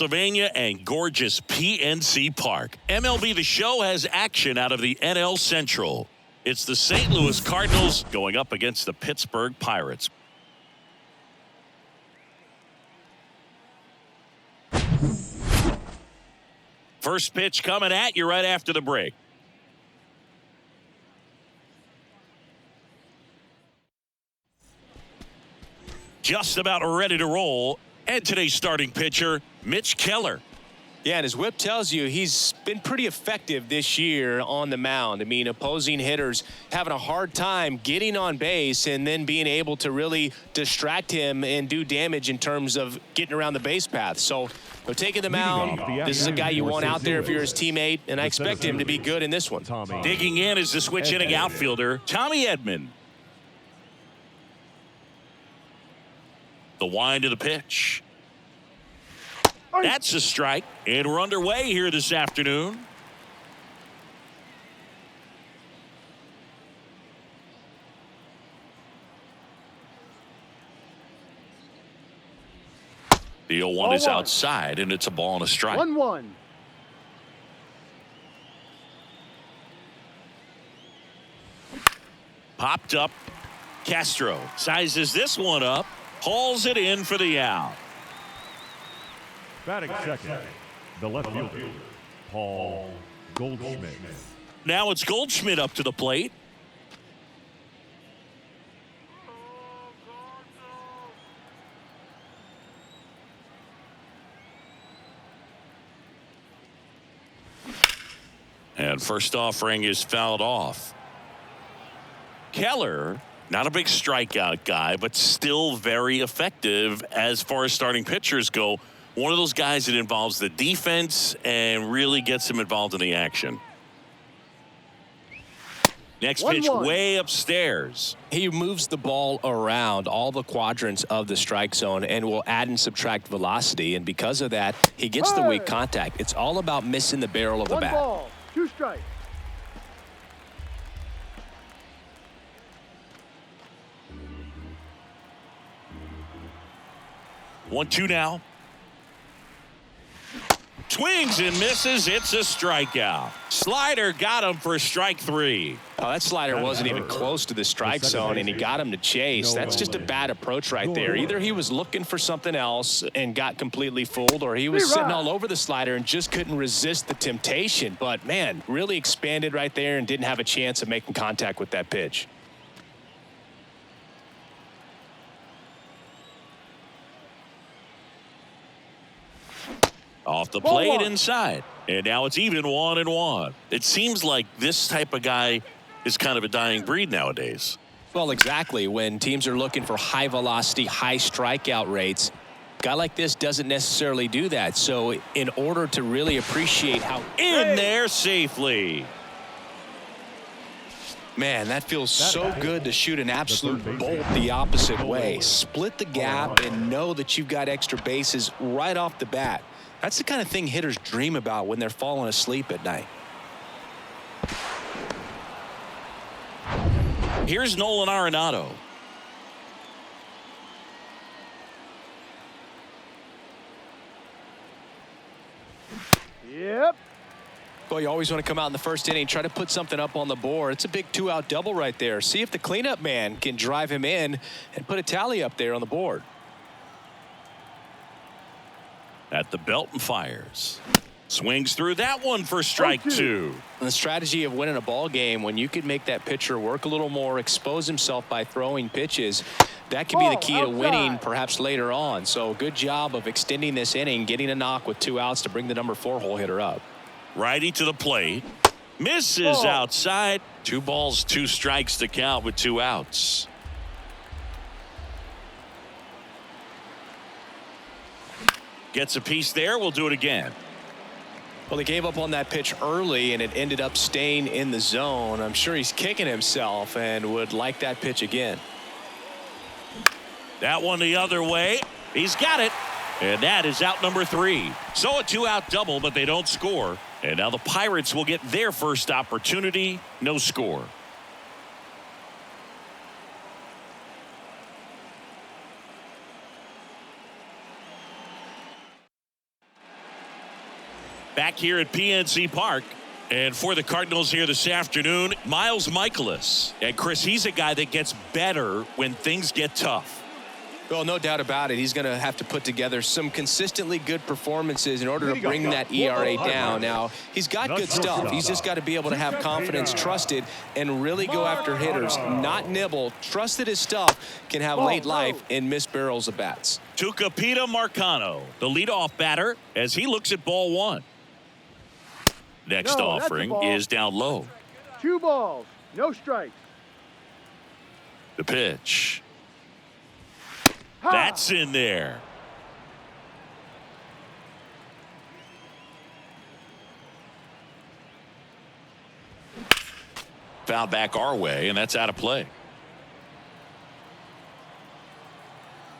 Pennsylvania and gorgeous PNC Park. MLB The Show has action out of the NL Central. It's the St. Louis Cardinals going up against the Pittsburgh Pirates. First pitch coming at you right after the break. Just about ready to roll. And today's starting pitcher, Mitch Keller. Yeah, and his whip tells you he's been pretty effective this year on the mound. I mean, opposing hitters having a hard time getting on base and then being able to really distract him and do damage in terms of getting around the base path. So, taking the mound, this is a guy you want out there if you're his teammate, and I expect him to be good in this one. Digging in is the switch hitting outfielder, Tommy Edman. The wind of the pitch. That's a strike, and we're underway here this afternoon. The 0-1 is outside, and it's a ball and a strike. 1-1. Popped up. Castro sizes this one up. Hauls it in for the out. Batting second, the left fielder, Paul Goldschmidt. Now it's Goldschmidt up to the plate. And first offering is fouled off. Keller, not a big strikeout guy, but still very effective as far as starting pitchers go. One of those guys that involves the defense and really gets him involved in the action. Next pitch way upstairs. He moves the ball around all the quadrants of the strike zone and will add and subtract velocity. And because of that, he gets the weak contact. It's all about missing the barrel of the bat. 1 ball, 2 strikes. One, two now. Swings and misses. It's a strikeout. Slider got him for strike 3. Oh, that slider wasn't even close to the strike zone, and he got him to chase. That's just a bad approach right there. Either he was looking for something else and got completely fooled, or he was sitting all over the slider and just couldn't resist the temptation. But, man, really expanded right there and didn't have a chance of making contact with that pitch. Off the plate inside. And now it's even 1-1. It seems like this type of guy is kind of a dying breed nowadays. Well, exactly. When teams are looking for high velocity, high strikeout rates, a guy like this doesn't necessarily do that. So in order to really appreciate how in there safely. Man, that feels so good to shoot an absolute bolt the opposite way. Split the gap and know that you've got extra bases right off the bat. That's the kind of thing hitters dream about when they're falling asleep at night. Here's Nolan Arenado. Yep. Boy, you always want to come out in the first inning, try to put something up on the board. It's a big 2-out double right there. See if the cleanup man can drive him in and put a tally up there on the board. At the belt and fires. Swings through that one for strike 2. And the strategy of winning a ball game, when you can make that pitcher work a little more, expose himself by throwing pitches, that can be the key to winning perhaps later on. So good job of extending this inning, getting a knock with 2 outs to bring the number 4 hole hitter up. Righty to the plate. Misses outside. 2 balls, 2 strikes to count with 2 outs. Gets a piece there. We'll do it again. Well, he gave up on that pitch early, and it ended up staying in the zone. I'm sure he's kicking himself and would like that pitch again. That one the other way. He's got it. And that is out number 3. So a 2-out double, but they don't score. And now the Pirates will get their first opportunity. No score. Back here at PNC Park. And for the Cardinals here this afternoon, Miles Michaelis. And Chris, he's a guy that gets better when things get tough. Well, no doubt about it. He's going to have to put together some consistently good performances in order to bring that ERA down. Now, he's got good stuff. He's just got to be able to have confidence, trust it, and really go after hitters, not nibble. Trust that his stuff can have late life and miss barrels of bats. Tucupita Marcano, the leadoff batter, as he looks at ball one. Next offering is down low. 2 balls, no strikes. The pitch. That's in there. Foul back our way, and that's out of play.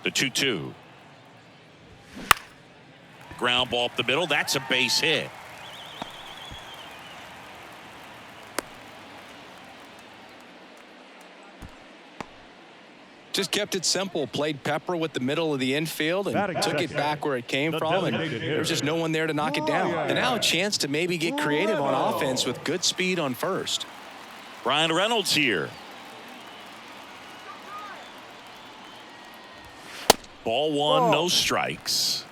The 2-2. Ground ball up the middle. That's a base hit. Just kept it simple, played pepper with the middle of the infield and took it back where it came from, and there's just no one there to knock it down. And now a chance to maybe get creative on offense with good speed on first. Brian Reynolds here. Ball one, no strikes.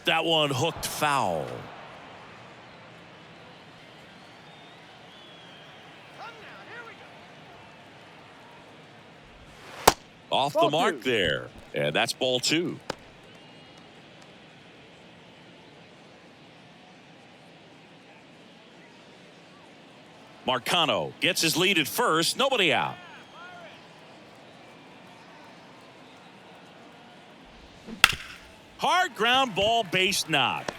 That one hooked foul. Off the mark there. And that's ball two. Marcano gets his lead at first. Nobody out. Hard ground ball, base knock.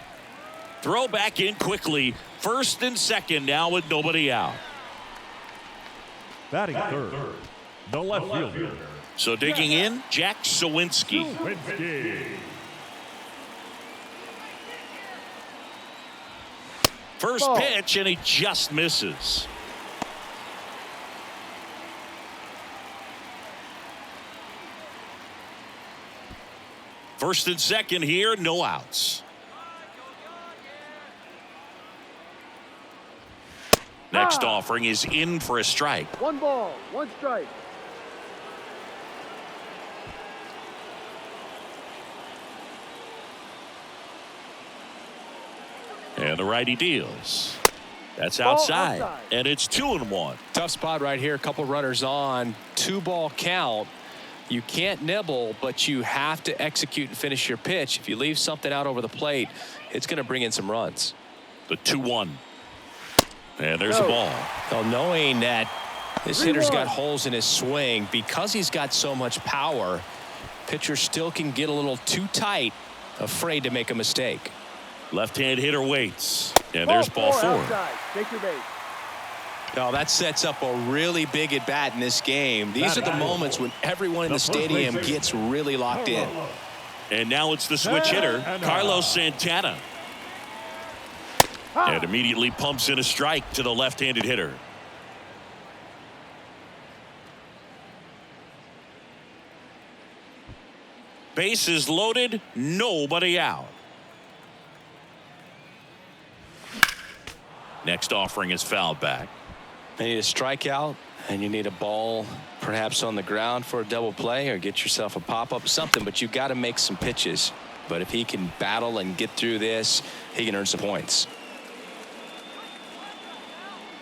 Throw back in quickly. First and second now with nobody out. Batting third, the left fielder. So digging in, Jack Sawinski. First pitch, and he just misses. First and second here, no outs. Next offering is in for a strike. 1 ball, 1 strike. And the righty deals. That's outside. And it's 2-1. Tough spot right here. A couple runners on. 2-ball count. You can't nibble, but you have to execute and finish your pitch. If you leave something out over the plate, it's going to bring in some runs. The 2-1. And there's the ball. Well, knowing that this hitter's got holes in his swing, because he's got so much power, pitcher still can get a little too tight, afraid to make a mistake. Left-hand hitter waits. And there's ball 4. Take your base. Now that sets up a really big at bat in this game. These are the moments when everyone in the stadium gets really locked in. And now it's the switch hitter, Carlos Santana. And immediately pumps in a strike to the left-handed hitter. Bases loaded, nobody out. Next offering is fouled back. You need a strikeout, and you need a ball perhaps on the ground for a double play, or get yourself a pop-up, something, but you got to make some pitches. But if he can battle and get through this, he can earn some points.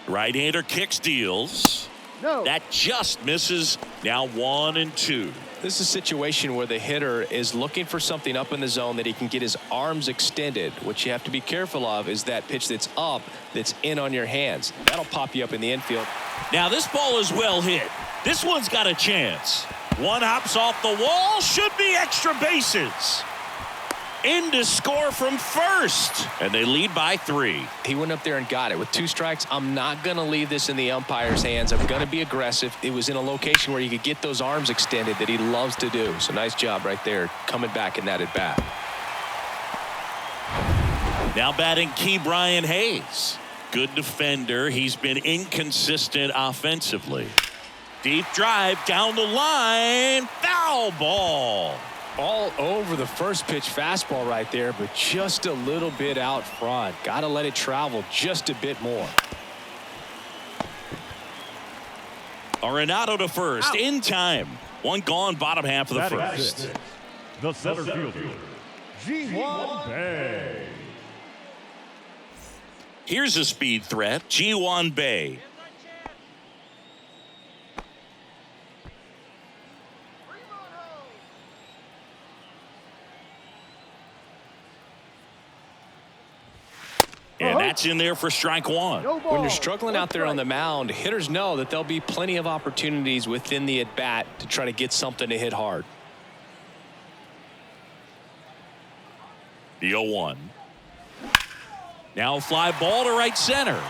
Right-hander kicks, deals. No. That just misses. Now 1-2. This is a situation where the hitter is looking for something up in the zone that he can get his arms extended. What you have to be careful of is that pitch that's up, that's in on your hands. That'll pop you up in the infield. Now this ball is well hit. This one's got a chance. One hops off the wall. Should be extra bases. In to score from first. And they lead by 3. He went up there and got it. With 2 strikes, I'm not going to leave this in the umpire's hands. I'm going to be aggressive. It was in a location where you could get those arms extended that he loves to do. So nice job right there, coming back in that at bat. Now batting Key Brian Hayes. Good defender. He's been inconsistent offensively. Deep drive down the line. Foul ball. All over the first pitch fastball right there, but just a little bit out front. Got to let it travel just a bit more. Arenado to first in time. One gone, bottom half of the first. The center fielder, Ji-Hwan Bae. Here's a speed threat, Ji-Hwan Bae. And that's in there for strike one. When you're struggling out there on the mound, hitters know that there'll be plenty of opportunities within the at-bat to try to get something to hit hard. The 0-1. Now fly ball to right center.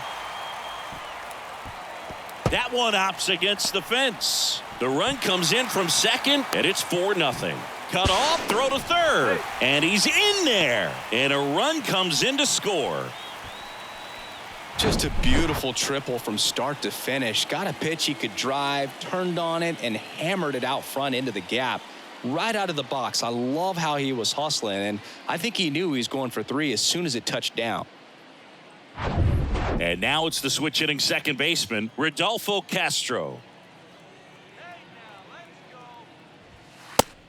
That one hops against the fence. The run comes in from second, and it's 4-0. Cut off, throw to third, and he's in there. And a run comes in to score. Just a beautiful triple from start to finish. Got a pitch he could drive, turned on it, and hammered it out front into the gap. Right out of the box. I love how he was hustling, and I think he knew he was going for 3 as soon as it touched down. And now it's the switch hitting second baseman, Rodolfo Castro.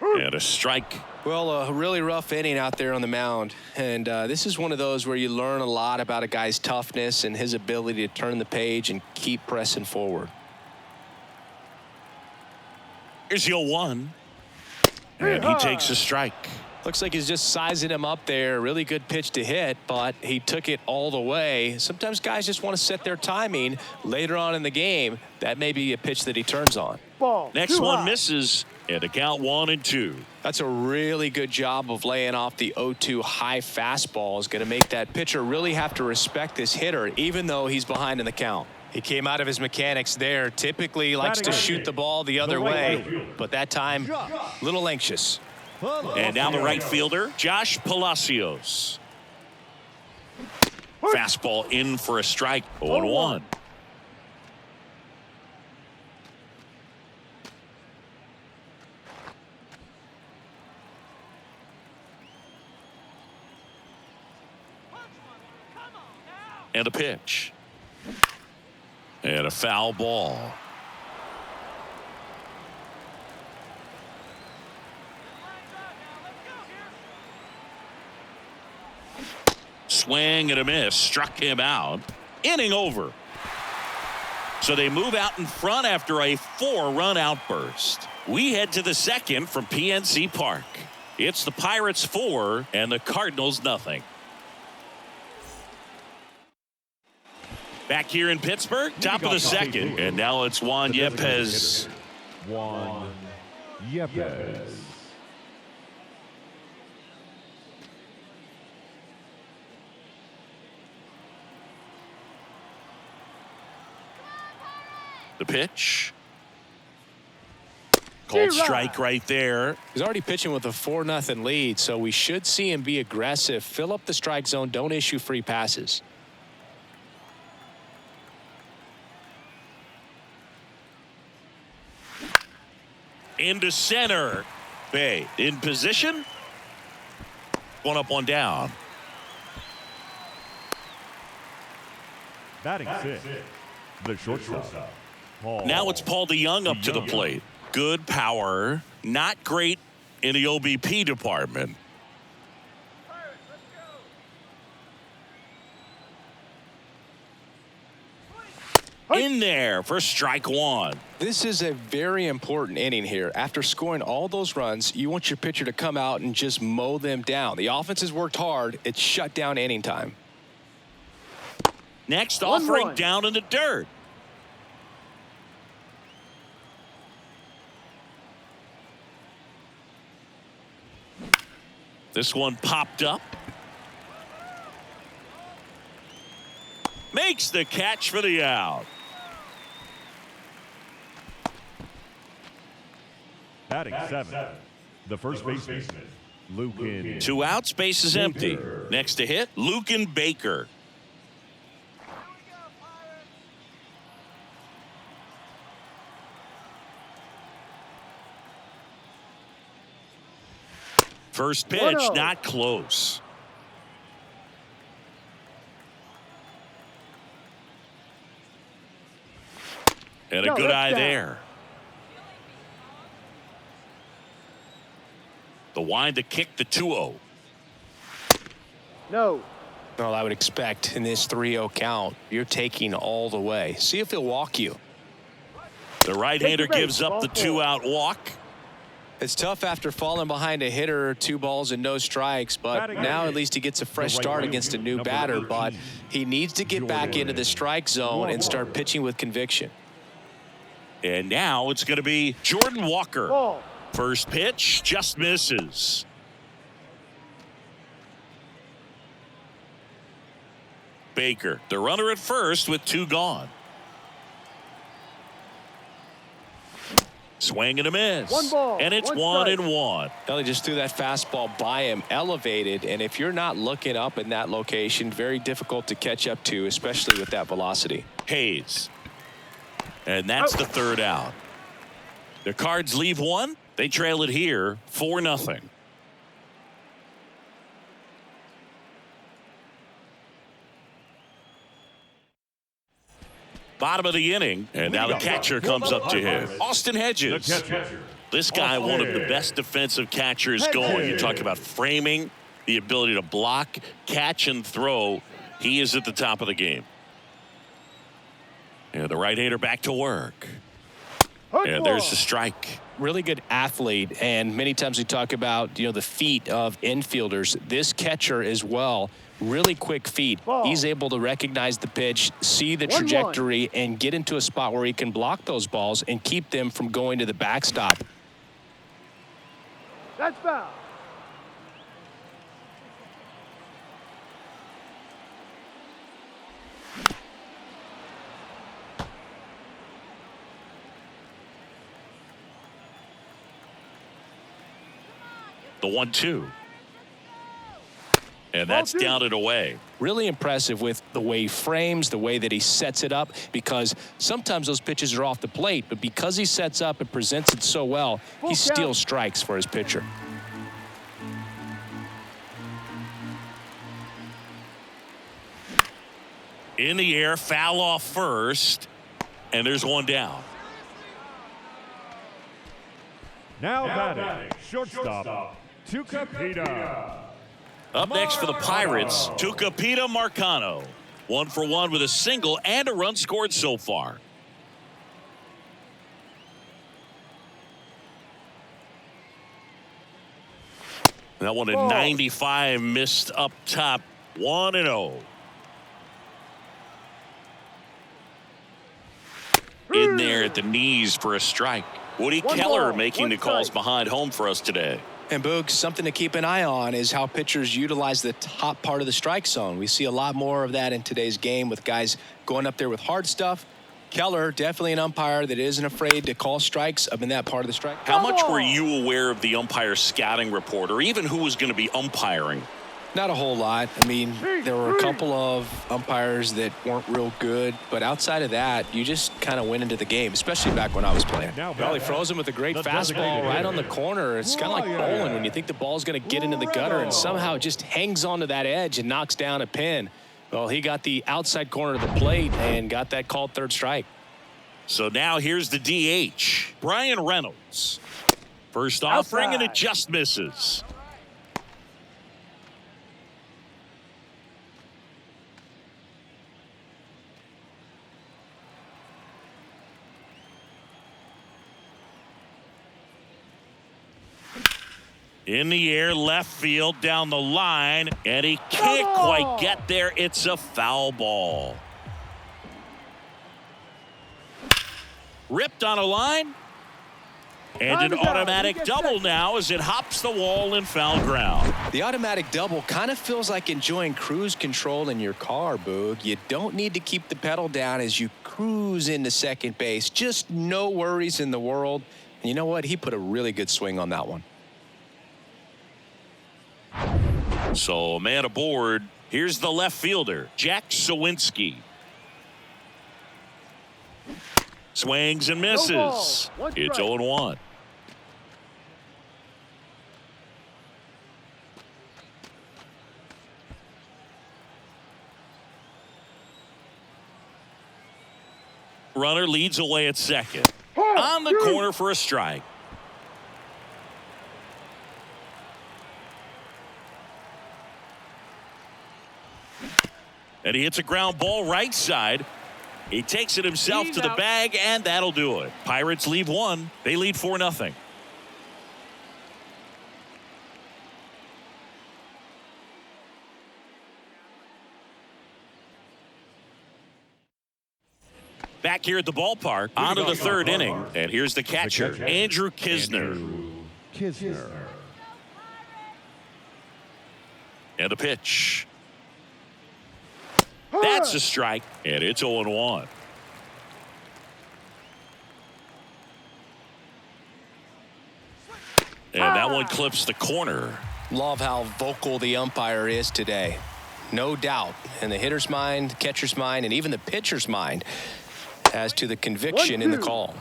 And a strike. Well, a really rough inning out there on the mound. And this is one of those where you learn a lot about a guy's toughness and his ability to turn the page and keep pressing forward. Here's the 0-1. And he takes a strike. Looks like he's just sizing him up there. Really good pitch to hit, but he took it all the way. Sometimes guys just want to set their timing later on in the game. That may be a pitch that he turns on. Ball. Next one misses, and a count 1-2. That's a really good job of laying off the 0-2 high fastball. Is going to make that pitcher really have to respect this hitter, even though he's behind in the count. He came out of his mechanics there. Typically likes to shoot the ball the other way, but that time, a little anxious. And now the right fielder, Josh Palacios. Fastball in for a strike. 0-1. And a pitch. And a foul ball. Swing and a miss. Struck him out. Inning over. So they move out in front after a 4-run outburst. We head to the second from PNC Park. It's the Pirates 4 and the Cardinals nothing. Back here in Pittsburgh, top of the second, and now it's Juan Yepez. Juan Yepez. The pitch. Cold strike right there. He's already pitching with a 4-0 lead, so we should see him be aggressive, fill up the strike zone, don't issue free passes. Into center. Bae in position. One up, one down. Batting sixth, the shortstop. Now it's Paul DeYoung up to the plate. Good power. Not great in the OBP department. In there for strike one. This is a very important inning here. After scoring all those runs, you want your pitcher to come out and just mow them down. The offense has worked hard. It's shut down inning time. Next offering down in the dirt. This one popped up. Makes the catch for the out. Batting seventh, the first baseman, Lucan. 2 outs, base is empty. Next to hit, Lucan Baker. First pitch, 1-0. not close. And a No, good that's eye down. there. The wind to kick the 2-0. No. Well, I would expect in this 3-0 count, you're taking all the way. See if he'll walk you. The right-hander Take the base, gives up ball the 4. 2-out walk. It's tough after falling behind a hitter, 2 balls and no strikes, but Batting now average. at least he gets a fresh The right start fielder, against a new number batter, 18, but he needs to get back Jordan into the strike zone and start Walker. pitching with conviction. And now it's going to be Jordan Walker. Ball. First pitch just misses. Baker, the runner at first with 2 gone. Swing and a miss. 1 ball, And it's 1 1 strike. and 1. Well, he just threw that fastball by him, elevated, and if you're not looking up in that location, very difficult to catch up to, especially with that velocity. Hayes. And that's the 3rd out. The Cards leave 1. They trail it here 4-0. Bottom of the inning, and now the catcher comes up to him. Austin The Hedges. catcher. This guy, one of the best defensive catchers going. You talk about framing, the ability to block, catch, and throw. He is at the top of the game. And the right-hander back to work. And there's the strike. Really good athlete, and many times we talk about, the feet of infielders. This catcher as well, really quick feet. Ball. He's able to recognize the pitch, see the 1-1. trajectory, and get into a spot where he can block those balls and keep them from going to the backstop. That's foul. The 1-2. And that's Ball 2. down and away. Really impressive with the way he frames, the way that he sets it up, because sometimes those pitches are off the plate, but because he sets up and presents it so well, Full he count. steals strikes for his pitcher. In the air, foul off first. And there's 1 down. Now batting. Shortstop. Tucapita. Up next for the Pirates, Tucapita Marcano. 1 for 1 with a single and a run scored so far. That one at Ball. 95, missed up top. 1-0. In there at the knees for a strike. Woody 1 Keller ball, making 1 the calls strike. behind home for us today. And Boog, something to keep an eye on is how pitchers utilize the top part of the strike zone. We see a lot more of that in today's game with guys going up there with hard stuff. Keller, definitely an umpire that isn't afraid to call strikes up in that part of the strike. How much were you aware of the umpire scouting report, or even who was going to be umpiring? Not a whole lot. I mean, there were a couple of umpires that weren't real good, but outside of that, you just kind of went into the game, especially back when I was playing. Now Well, he froze him with a great the fastball designated right on the hitter. corner. It's kind of like bowling when you think the ball's going to get into the gutter and somehow it just hangs onto that edge and knocks down a pin. Well, he got the outside corner of the plate and got that called 3rd strike. So now here's the DH, Brian Reynolds. First offering, and it just misses. In the air, left field, down the line, and he can't quite get there. It's a foul ball. Ripped on a line, and an automatic double now as it hops the wall in foul ground. The automatic double kind of feels like enjoying cruise control in your car, Boog. You don't need to keep the pedal down as you cruise into second base. Just no worries in the world. And you know what? He put a really good swing on that one. So, man aboard. Here's the left fielder, Jack Sawinski. Swings and misses. It's 0-1. Runner leads away at second. On the corner for a strike. And he hits a ground ball right side. He takes it himself to the bag, and that'll do it. Pirates leave one. They lead 4-0. Back here at the ballpark, on to the third inning. And here's the catcher, Andrew Kisner. And a pitch. That's a strike, and it's 0-1. And that one clips the corner. Love how vocal the umpire is today. No doubt in the hitter's mind, catcher's mind, and even the pitcher's mind as to the conviction in the call.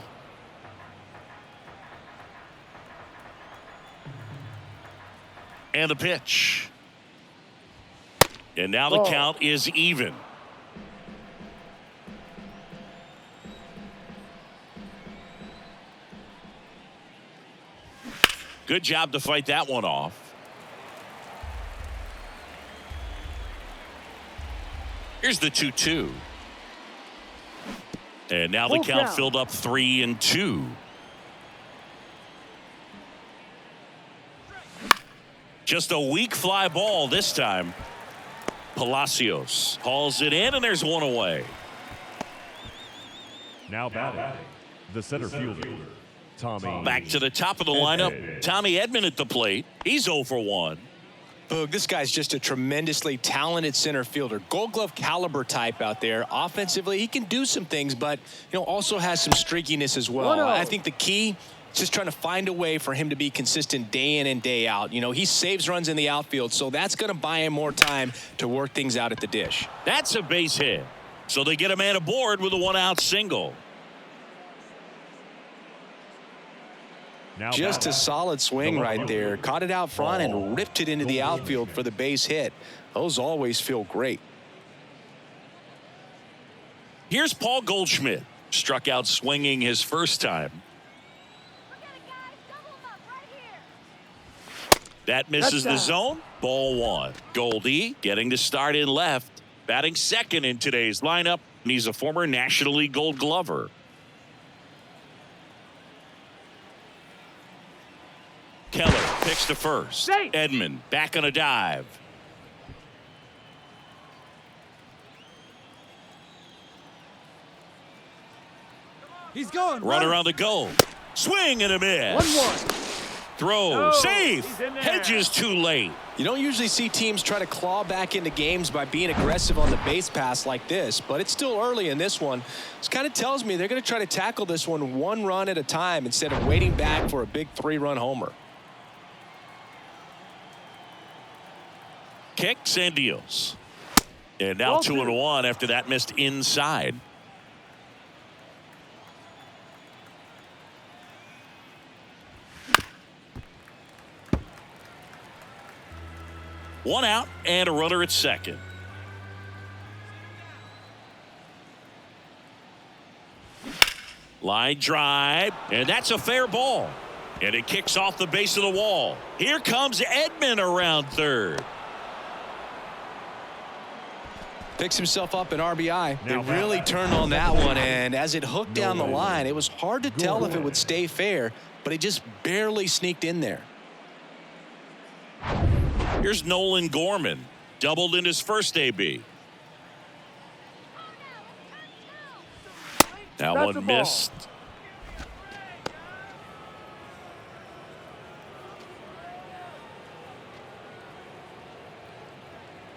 And the pitch. And now the count is even. Good job to fight that one off. Here's the 2-2. And now the count filled up 3-2. Just a weak fly ball this time. Palacios hauls it in, and there's one away. Now batting, the center fielder, Tommy. Back to the top of the lineup, Tommy Edman at the plate. He's 0 for 1. Boog, this guy's just a tremendously talented center fielder. Gold Glove caliber type out there. Offensively, he can do some things, but also has some streakiness as well. I think the key is just trying to find a way for him to be consistent day in and day out. He saves runs in the outfield, so that's going to buy him more time to work things out at the dish. That's a base hit. So they get a man aboard with a 1-out single. Just a solid swing right there. Caught it out front and ripped it into the outfield for the base hit. Those always feel great. Here's Paul Goldschmidt. Struck out swinging his first time. That misses the zone. Ball 1. Goldie getting to start in left. Batting second in today's lineup. And he's a former National League Gold Glover. Keller picks to first. Edman back on a dive. He's going. Runner on the go. Swing and a miss. 1-1. Throw. Safe. Hedges too late. You don't usually see teams try to claw back into games by being aggressive on the base pass like this, but it's still early in this one. This kind of tells me they're going to try to tackle this one run at a time instead of waiting back for a big 3-run homer. Kicks and deals. And now 2-1 after that missed inside. One out and a runner at second. Line drive, and that's a fair ball. And it kicks off the base of the wall. Here comes Edman around third. Picks himself up an RBI. They really turned on that one, and as it hooked down the line, it was hard to tell if it would stay fair, but it just barely sneaked in there. Here's Nolan Gorman. Doubled in his first AB. That one missed.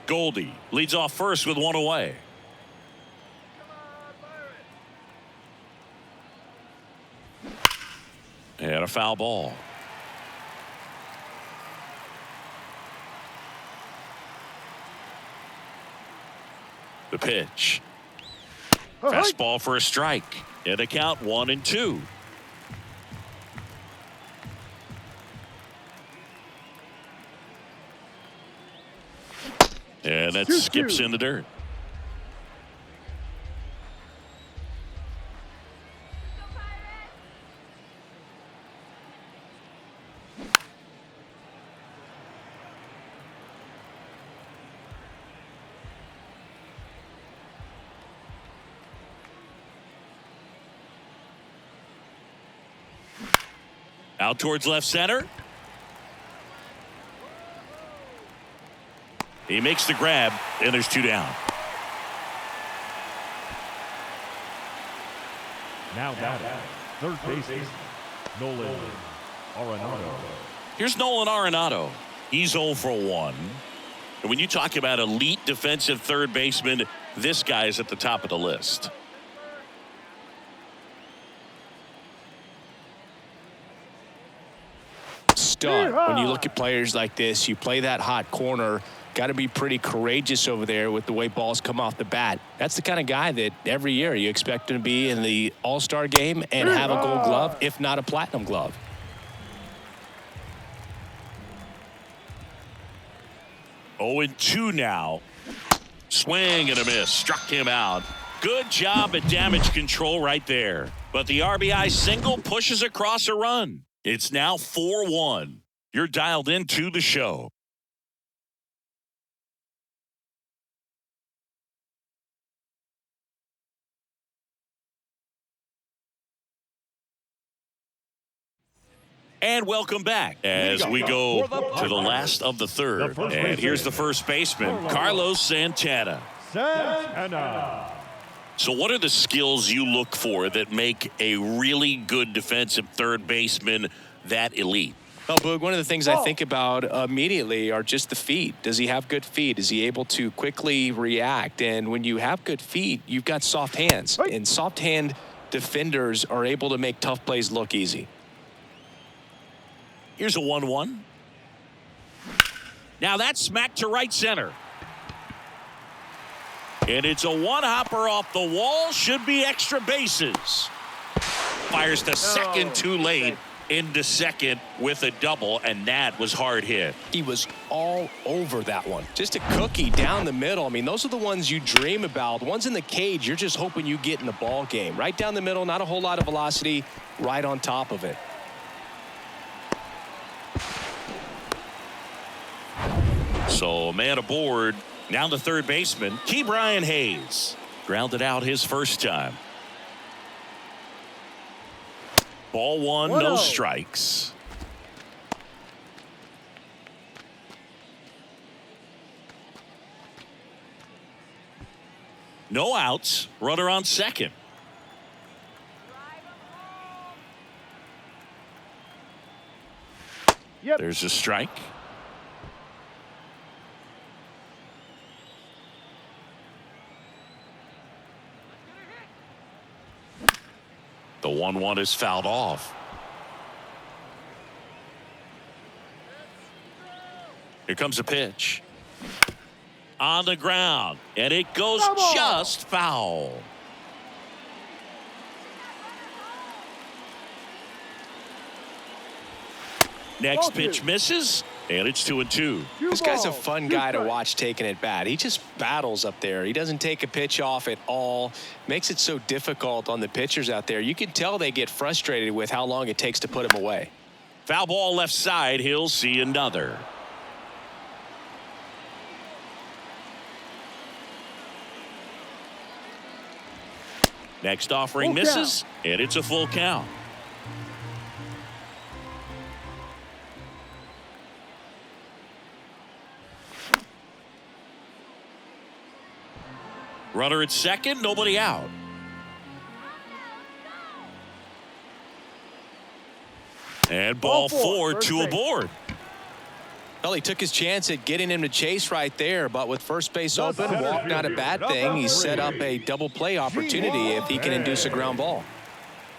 Goldie leads off first with one away. And a foul ball. The pitch. Fastball for a strike. And a count 1-2. And that skips in the dirt. Out towards left center. He makes the grab, and there's 2 down. Now batting, third baseman, Nolan Arenado. Here's Nolan Arenado. He's 0 for 1. And when you talk about elite defensive third baseman, this guy is at the top of the list. Stud. When you look at players like this, you play that hot corner, got to be pretty courageous over there with the way balls come off the bat. That's the kind of guy that every year you expect him to be in the All-Star game and have a Gold Glove, if not a Platinum Glove. Oh, and 2 now. Swing and a miss. Struck him out. Good job at damage control right there. But the RBI single pushes across a run. It's now 4-1. You're dialed into the show. And welcome back as we go to the last of the third. And here's the first baseman, Carlos Santana. So what are the skills you look for that make a really good defensive third baseman that elite? Well, Boog, one of the things I think about immediately are just the feet. Does he have good feet? Is he able to quickly react? And when you have good feet, you've got soft hands. And soft hand defenders are able to make tough plays look easy. Here's a 1-1. Now that's smacked to right center. And it's a one-hopper off the wall. Should be extra bases. Fires to second too late. Into second with a double, and that was hard hit. He was all over that one. Just a cookie down the middle. I mean, those are the ones you dream about. The ones in the cage, you're just hoping you get in the ball game. Right down the middle, not a whole lot of velocity, right on top of it. So, man aboard. Now the third baseman, Ke'Bryan Hayes. Grounded out his first time. Ball 1, no strikes. No outs. Runner on second. There's a strike. The 1-1 is fouled off. Here comes a pitch. On the ground. And it goes just foul. Next pitch misses. And it's 2-2. This guy's a fun guy to watch taking at bat. He just battles up there. He doesn't take a pitch off at all. Makes it so difficult on the pitchers out there. You can tell they get frustrated with how long it takes to put him away. Foul ball left side. He'll see another. Next offering misses. And it's a full count. Runner at second, nobody out. And ball 4, 2 aboard. Well, he took his chance at getting him to chase right there, but with first base open, walk not a bad thing. He set up a double play opportunity if he can induce a ground ball.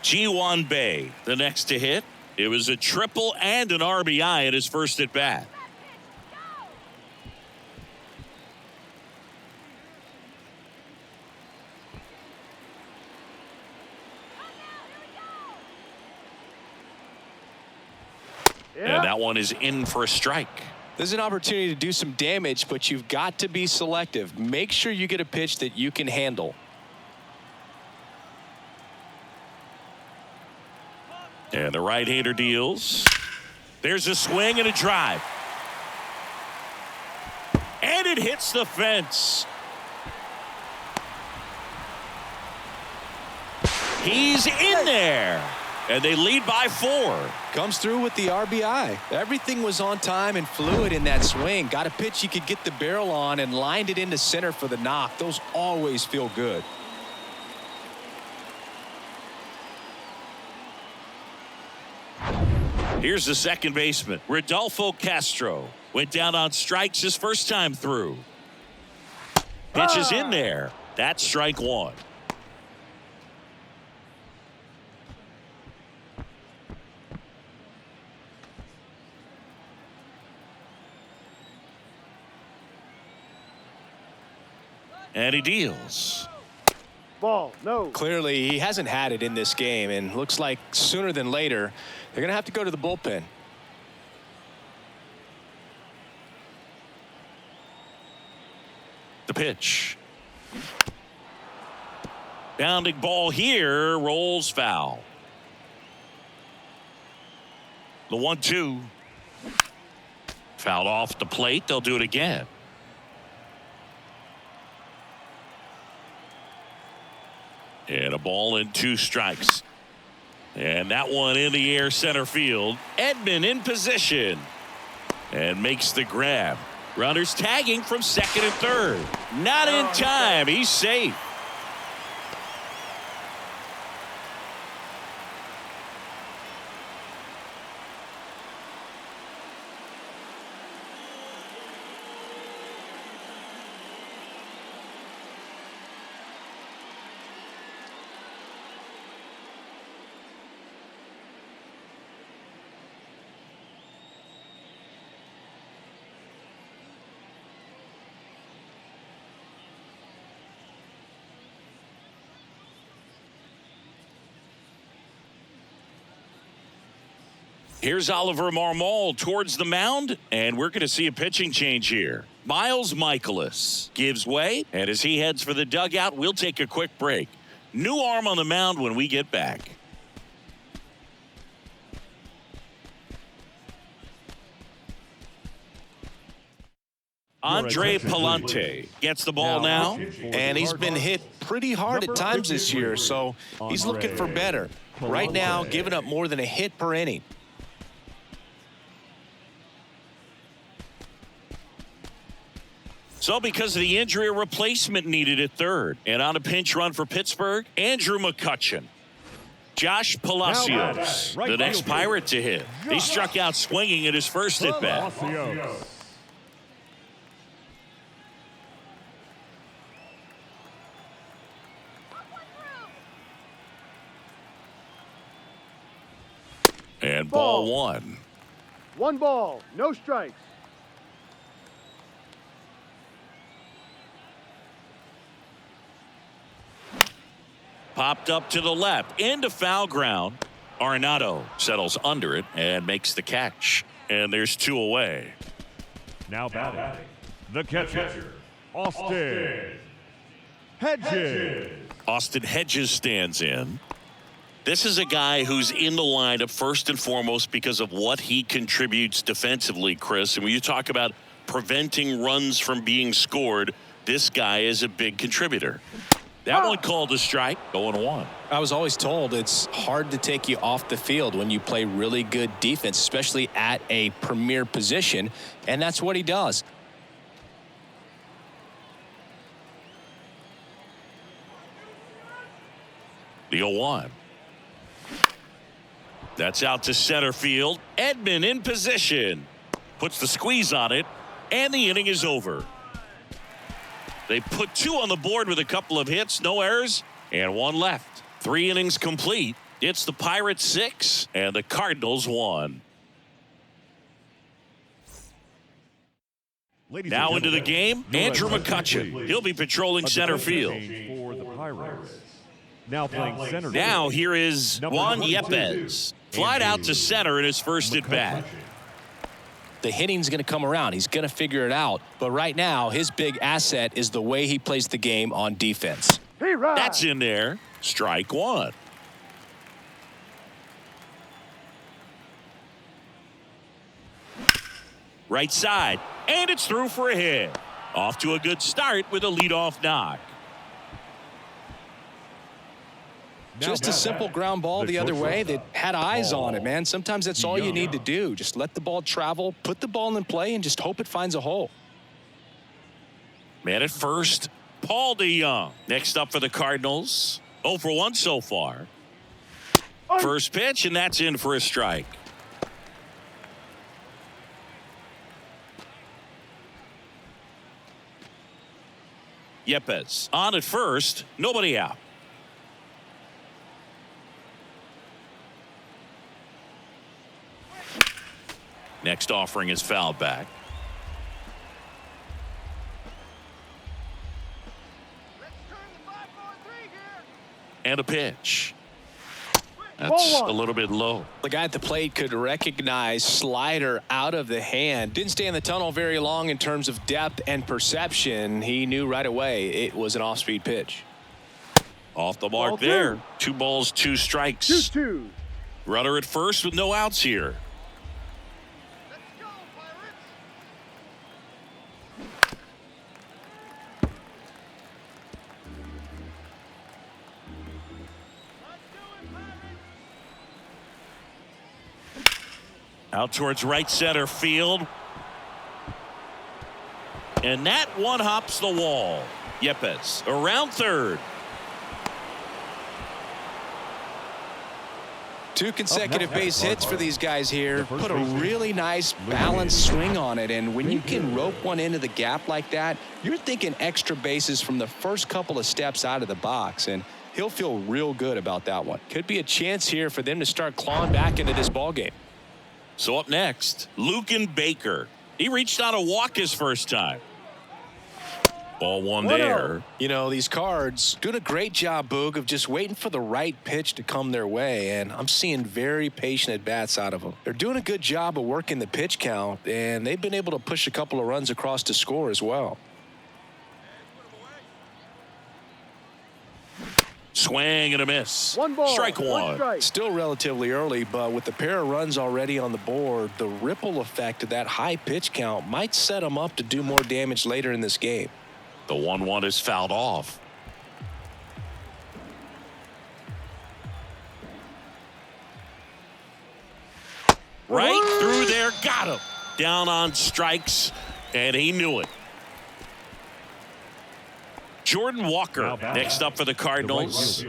Ji-Hwan Bae, the next to hit. It was a triple and an RBI at his first at bat. And that one is in for a strike. There's an opportunity to do some damage, but you've got to be selective. Make sure you get a pitch that you can handle. And the right-hander deals. There's a swing and a drive. And it hits the fence. He's in there. And they lead by 4. Comes through with the RBI. Everything was on time and fluid in that swing. Got a pitch you could get the barrel on and lined it into center for the knock. Those always feel good. Here's the second baseman, Rodolfo Castro. Went down on strikes his first time through. Pitch is in there. That's strike 1. And he deals. Ball, no. Clearly, he hasn't had it in this game, and looks like sooner than later, they're going to have to go to the bullpen. The pitch. Bounding ball here, rolls foul. The 1-2. Fouled off the plate. They'll do it again. And a ball and 2 strikes. And that one in the air center field. Edman in position. And makes the grab. Runners tagging from second and third. Not in time. He's safe. Here's Oliver Marmol towards the mound, and we're going to see a pitching change here. Miles Michaelis gives way, and as he heads for the dugout, we'll take a quick break. New arm on the mound when we get back. Andre Palante gets the ball now, and he's been hit pretty hard at times this year, so he's looking for better. Right now, giving up more than a hit per inning. So because of the injury, a replacement needed at third. And on a pinch run for Pittsburgh, Andrew McCutchen. Josh Palacios, the next Pirate to hit. He struck out swinging at his first at-bat. And ball 1. 1 ball, no strikes. Popped up to the left into foul ground. Arenado settles under it and makes the catch. And there's 2 away. Now batting, the catcher, Austin Hedges. Austin Hedges stands in. This is a guy who's in the lineup first and foremost because of what he contributes defensively, Chris. And when you talk about preventing runs from being scored, this guy is a big contributor. That one called a strike, 0-1. I was always told it's hard to take you off the field when you play really good defense, especially at a premier position, and that's what he does. The 0-1. That's out to center field. Edman in position. Puts the squeeze on it, and the inning is over. They put 2 on the board with a couple of hits, no errors, and 1 left. 3 innings complete. It's the Pirates 6 and the Cardinals 1. Now into the game, Andrew McCutchen. He'll be patrolling center field. For the Pirates. Now playing center. Now here is Juan Yepes. Flied out to center in his first at bat. the hitting's going to come around. He's going to figure it out. But right now, his big asset is the way he plays the game on defense. That's in there. Strike one. Right side, and it's through for a hit. Off to a good start with a leadoff knock. Just a simple ground ball the other way that had eyes on it, man. Sometimes that's all you need to do. Just let the ball travel, put the ball in play, and just hope it finds a hole. Man at first, Paul DeYoung. Next up for the Cardinals. 0 for 1 so far. First pitch, and that's in for a strike. Yepes on at first, nobody out. Next offering is fouled back. And a pitch. That's a little bit low. The guy at the plate could recognize slider out of the hand. Didn't stay in the tunnel very long in terms of depth and perception. He knew right away it was an off-speed pitch. Off the mark there. 2 balls, 2 strikes. 2-2. Runner at first with no outs here. Out towards right center field. And that one hops the wall. Yepes around third. 2 consecutive base hits for these guys here. Put a really nice balanced swing on it. And when you can rope one into the gap like that, you're thinking extra bases from the first couple of steps out of the box. And he'll feel real good about that one. Could be a chance here for them to start clawing back into this ball game. So up next, Lucan Baker. He reached out a walk his first time. Ball one there. You know, these Cards doing a great job, Boog, of just waiting for the right pitch to come their way. And I'm seeing very patient at-bats out of them. They're doing a good job of working the pitch count, and they've been able to push a couple of runs across to score as well. Swing and a miss. 1 ball, strike 1. strike. Still relatively early, but with the pair of runs already on the board, the ripple effect of that high pitch count might set them up to do more damage later in this game. The 1-1 is fouled off. Right through there, got him. Down on strikes, and he knew it. Jordan Walker next up for the Cardinals.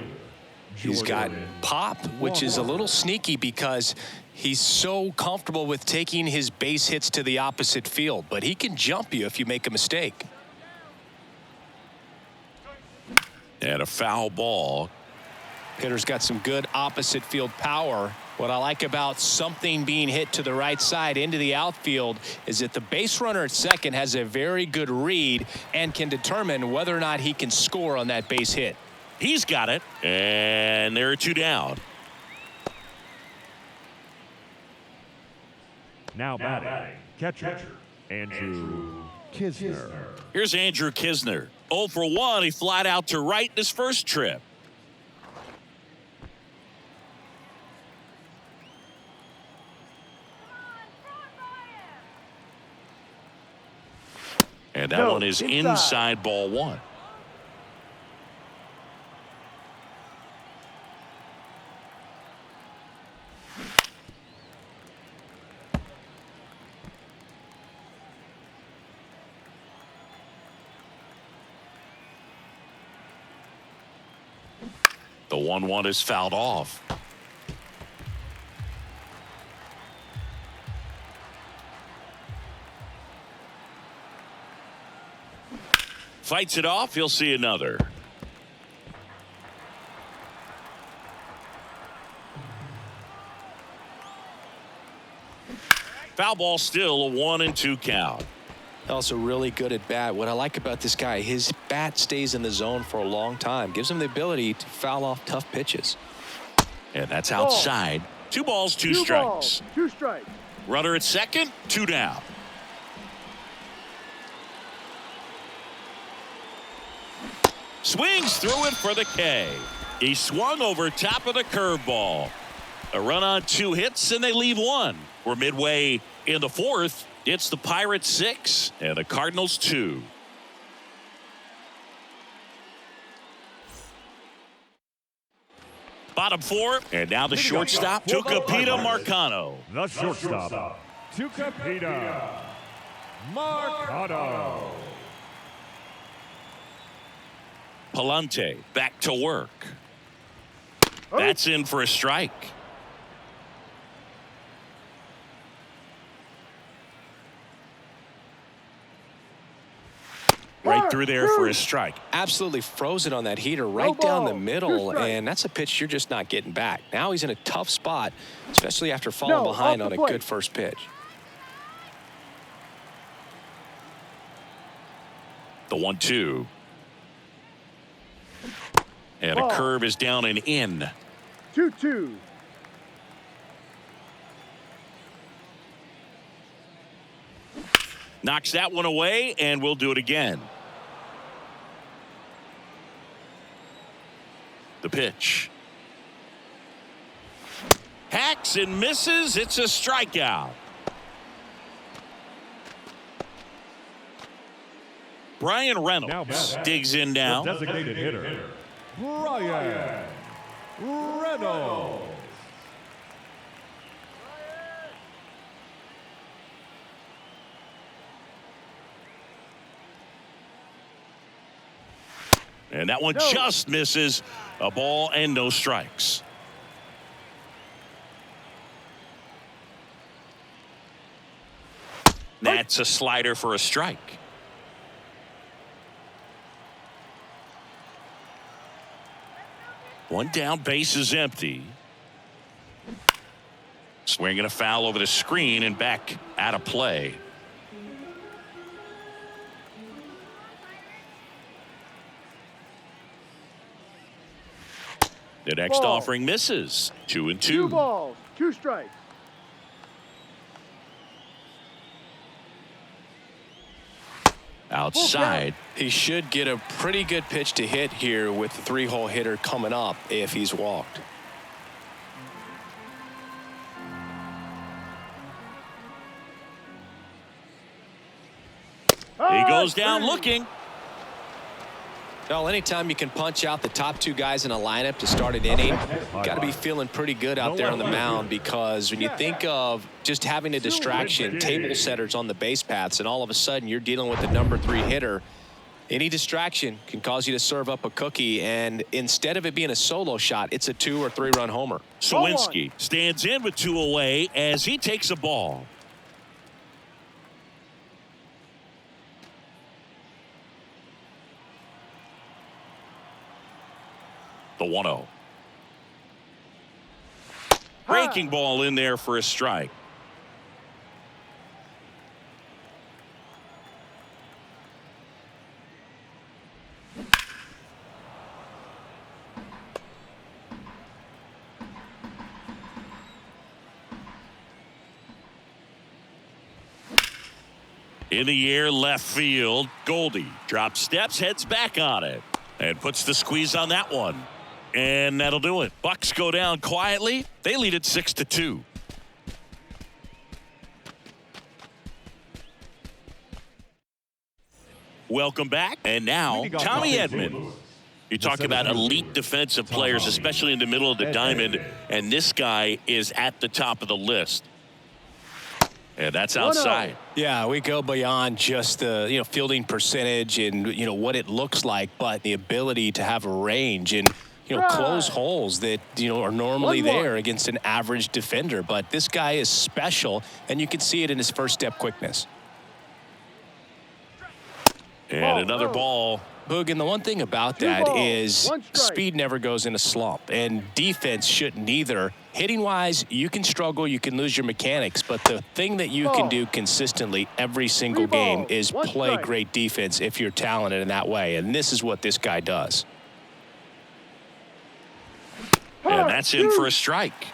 He's got pop, which is a little sneaky because he's so comfortable with taking his base hits to the opposite field, but he can jump you if you make a mistake. And a foul ball. Hitter's got some good opposite field power. What I like about something being hit to the right side into the outfield is that the base runner at second has a very good read and can determine whether or not he can score on that base hit. He's got it, and there are 2 down. Now batting, catcher, Andrew Kisner. Here's Andrew Kisner. 0 for 1. He flied out to right in his first trip. And that one is inside ball 1. The 1-1 is fouled off. Fights it off. He'll see another. Foul ball, still a 1-2 count. Also really good at bat. What I like about this guy, his bat stays in the zone for a long time. Gives him the ability to foul off tough pitches. And that's outside. 2 balls, 2 strikes. 2 strikes. Runner at second, 2 down. Swings through it for the K. He swung over top of the curveball. A run on 2 hits, and they leave 1. We're midway in the 4th. It's the Pirates 6 and the Cardinals 2. Bottom 4, and now the shortstop, Tucupita Marcano. The shortstop, Tucupita Marcano. Palante back to work. That's in for a strike. Right through there for a strike. Absolutely frozen on that heater right down the middle, and that's a pitch you're just not getting back. Now he's in a tough spot, especially after falling behind on a good first pitch. The 1-2. And a curve is down and in. 2-2. Knocks that one away, and we'll do it again. The pitch. Hacks and misses. It's a strikeout. Brian Reynolds digs in now. Designated hitter, Brian Reynolds. And that one just misses. A ball and no strikes. That's a slider for a strike. One down, base is empty. Swinging a foul over the screen and back out of play. The next offering misses. 2-2. 2 balls, 2 strikes. Outside. He should get a pretty good pitch to hit here with the 3-hole hitter coming up if he's walked. He goes down looking. Well, anytime you can punch out the top 2 guys in a lineup to start an inning, got to be feeling pretty good out there on the mound, because when you think of just having a distraction, table setters on the base paths, and all of a sudden you're dealing with the number 3 hitter, any distraction can cause you to serve up a cookie, and instead of it being a solo shot, it's a 2 or 3 run homer. Sawinski stands in with 2 away as he takes a ball. The 1-0. Breaking ball in there for a strike. In the air, left field. Goldie drops steps, heads back on it, and puts the squeeze on that one. And that'll do it. Bucks go down quietly. They lead it 6-2. Welcome back. And now, Tommy Edman. You talk about elite defensive players, especially in the middle of the diamond, and this guy is at the top of the list. And that's outside. Yeah, we go beyond just the fielding percentage and what it looks like, but the ability to have a range and close holes that are normally there against an average defender. But this guy is special, and you can see it in his first step quickness. And another ball. Boog, and the one thing about that is speed never goes in a slump, and defense shouldn't either. Hitting-wise, you can struggle, you can lose your mechanics, but the thing that you can do consistently every single game is play great defense if you're talented in that way, and this is what this guy does. And that's in for a strike.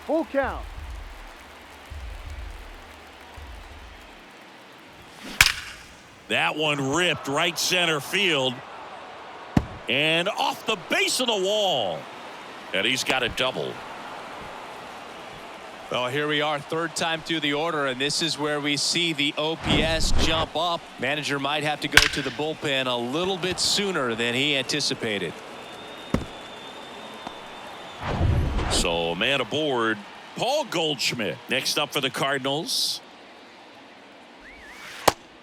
Full count. That one ripped right center field and off the base of the wall. And he's got a double. Well, here we are, third time through the order, and this is where we see the OPS jump up. Manager might have to go to the bullpen a little bit sooner than he anticipated. So, man aboard, Paul Goldschmidt. Next up for the Cardinals.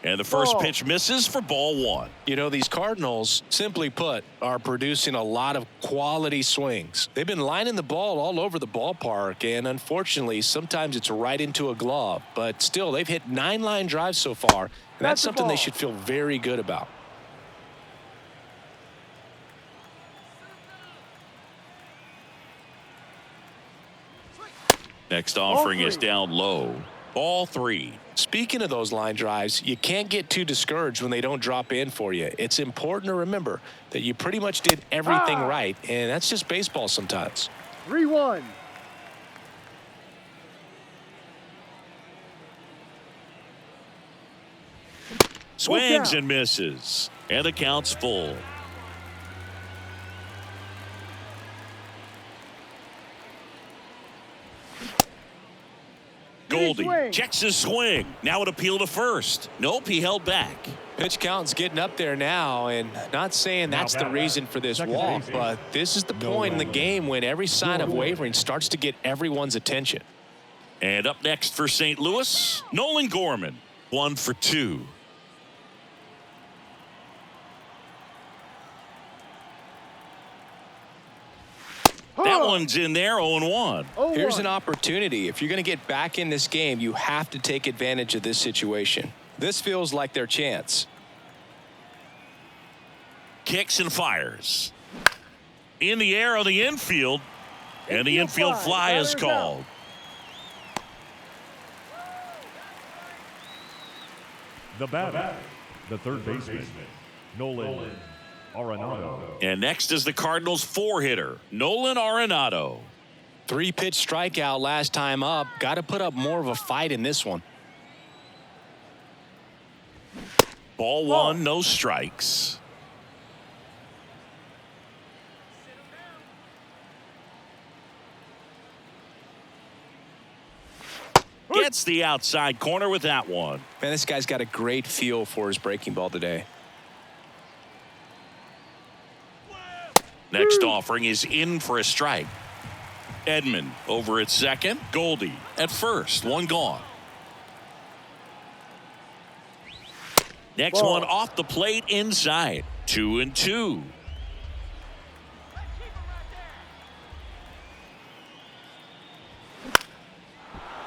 And the first pitch misses for ball one. You know, these Cardinals, simply put, are producing a lot of quality swings. They've been lining the ball all over the ballpark, and unfortunately, sometimes it's right into a glove. But still, they've hit 9 line drives so far, and that's something they should feel very good about. Next offering is down low. Ball 3. Speaking of those line drives, you can't get too discouraged when they don't drop in for you. It's important to remember that you pretty much did everything right, and that's just baseball sometimes. 3-1. Swings and misses. And the count's full. Goldie checks his swing. Now it appeal to first. Nope, he held back. Pitch count's getting up there now, and not saying that's the reason for this walk, but this is the point in the game when every sign of wavering starts to get everyone's attention. And up next for St. Louis, Nolan Gorman. 1 for 2. That one's in there, 0-1. Here's an opportunity. If you're going to get back in this game, you have to take advantage of this situation. This feels like their chance. Kicks and fires. In the air on the infield. And the infield fly is called. The batter, the third baseman, Nolan Arenado. And next is the Cardinals 4-hitter, Nolan Arenado. 3-pitch strikeout last time up. Got to put up more of a fight in this one. Ball 1, no strikes. Gets the outside corner with that one. Man, this guy's got a great feel for his breaking ball today. Next offering is in for a strike. Edman over at second. Goldie at first. One gone. Next one off the plate inside. 2-2.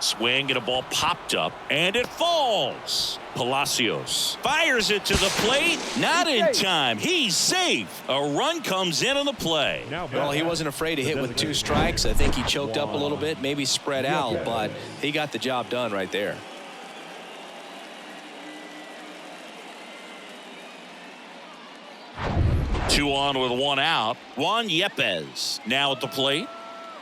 Swing and a ball popped up and it falls. Palacios fires it to the plate. Not in time. He's safe. A run comes in on the play. Well, he wasn't afraid to hit with 2 strikes. I think he choked up a little bit, maybe spread out, but he got the job done right there. Two on with 1 out. Juan Yepes now at the plate.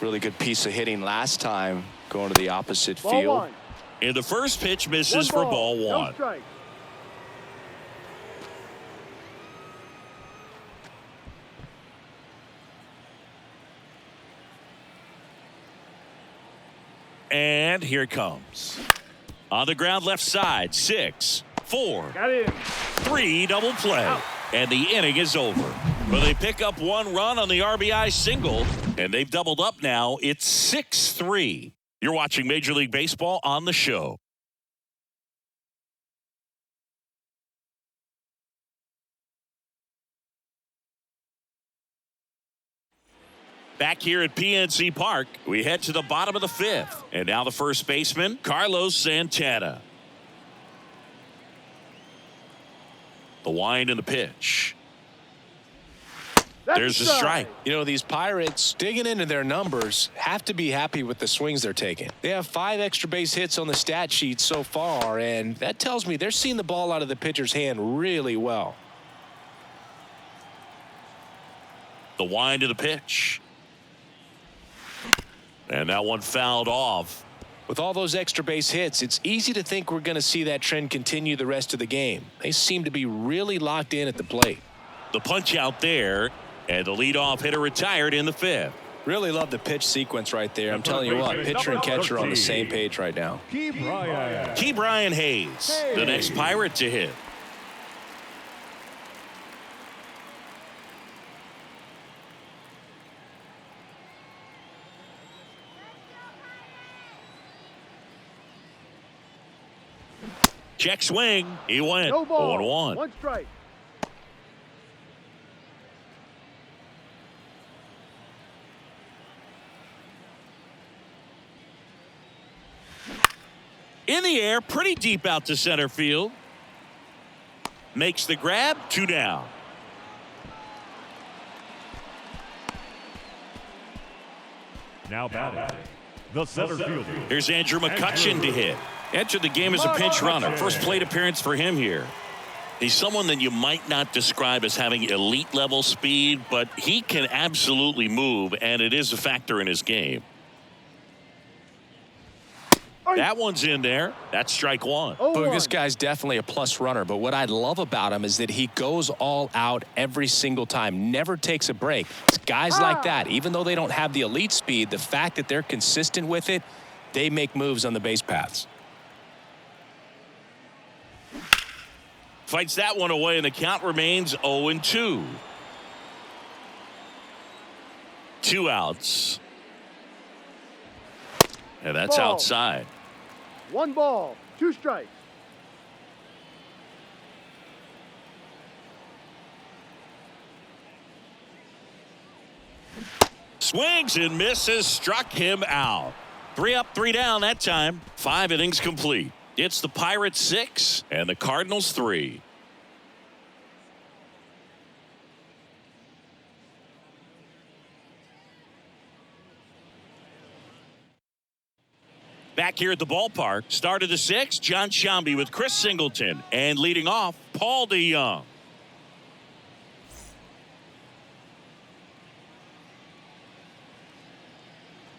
Really good piece of hitting last time, going to the opposite field. And the first pitch misses for ball 1. No strike. And here it comes. On the ground left side. 6, 4, Got in. 3 double play. Out. And the inning is over. But they pick up 1 run on the RBI single. And they've doubled up now. It's 6-3. You're watching Major League Baseball on the show. Back here at PNC Park, we head to the bottom of the 5th. And now the first baseman, Carlos Santana. The wind and the pitch. There's a strike. You know, these Pirates, digging into their numbers, have to be happy with the swings they're taking. They have 5 extra base hits on the stat sheet so far, and that tells me they're seeing the ball out of the pitcher's hand really well. The wind of the pitch. And that one fouled off. With all those extra base hits, it's easy to think we're going to see that trend continue the rest of the game. They seem to be really locked in at the plate. The punch out there, and the leadoff hitter retired in the 5th. Really love the pitch sequence right there. I'm telling you what, pitcher and catcher are on the same page right now. Key Brian Hayes, the next Pirate to hit. Check swing. He went. No ball. 0-1. 1 strike. In the air, pretty deep out to center field. Makes the grab. 2 down. Now batting, the center fielder. Here's Andrew McCutcheon to hit. Entered the game as a pinch runner. First plate appearance for him here. He's someone that you might not describe as having elite level speed, but he can absolutely move, and it is a factor in his game. That one's in there. That's strike 1. Boog, this guy's definitely a plus runner, but what I love about him is that he goes all out every single time, never takes a break. It's guys like that, even though they don't have the elite speed, the fact that they're consistent with it, they make moves on the base paths. Fights that one away, and the count remains 0-2. 2 outs. And that's Ball. outside. 1 ball. 2 strikes. Swings and misses. Struck him out. 3 up, 3 down that time. 5 innings complete. It's the Pirates 6 and the Cardinals 3. Back here at the ballpark, start of the 6th, John Shambi with Chris Singleton, and leading off, Paul DeYoung.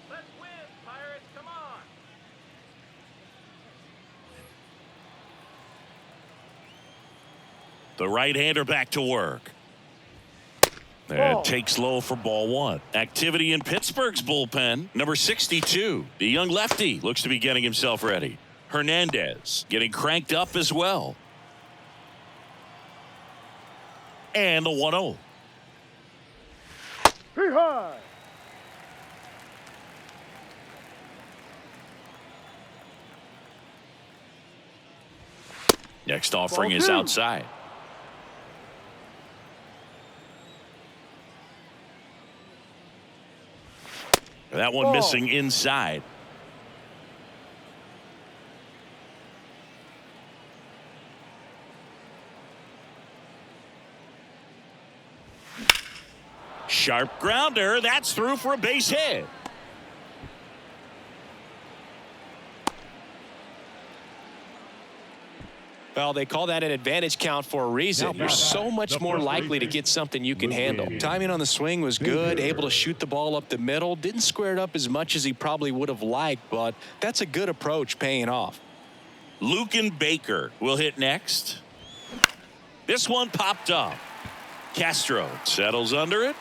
Let's win, Pirates, come on. The right-hander back to work. And takes low for ball 1. Activity in Pittsburgh's bullpen. Number 62. The young lefty looks to be getting himself ready. Hernandez getting cranked up as well. And the 1-0. Hey, high. Next offering Ball is 2. outside. That one Ball. missing inside. Sharp grounder. That's through for a base hit. Well, they call that an advantage count for a reason. You're so much more likely to get something you can handle. Timing on the swing was good, able to shoot the ball up the middle. Didn't square it up as much as he probably would have liked, but that's a good approach paying off. Luken Baker will hit next. This one popped up. Castro settles under it.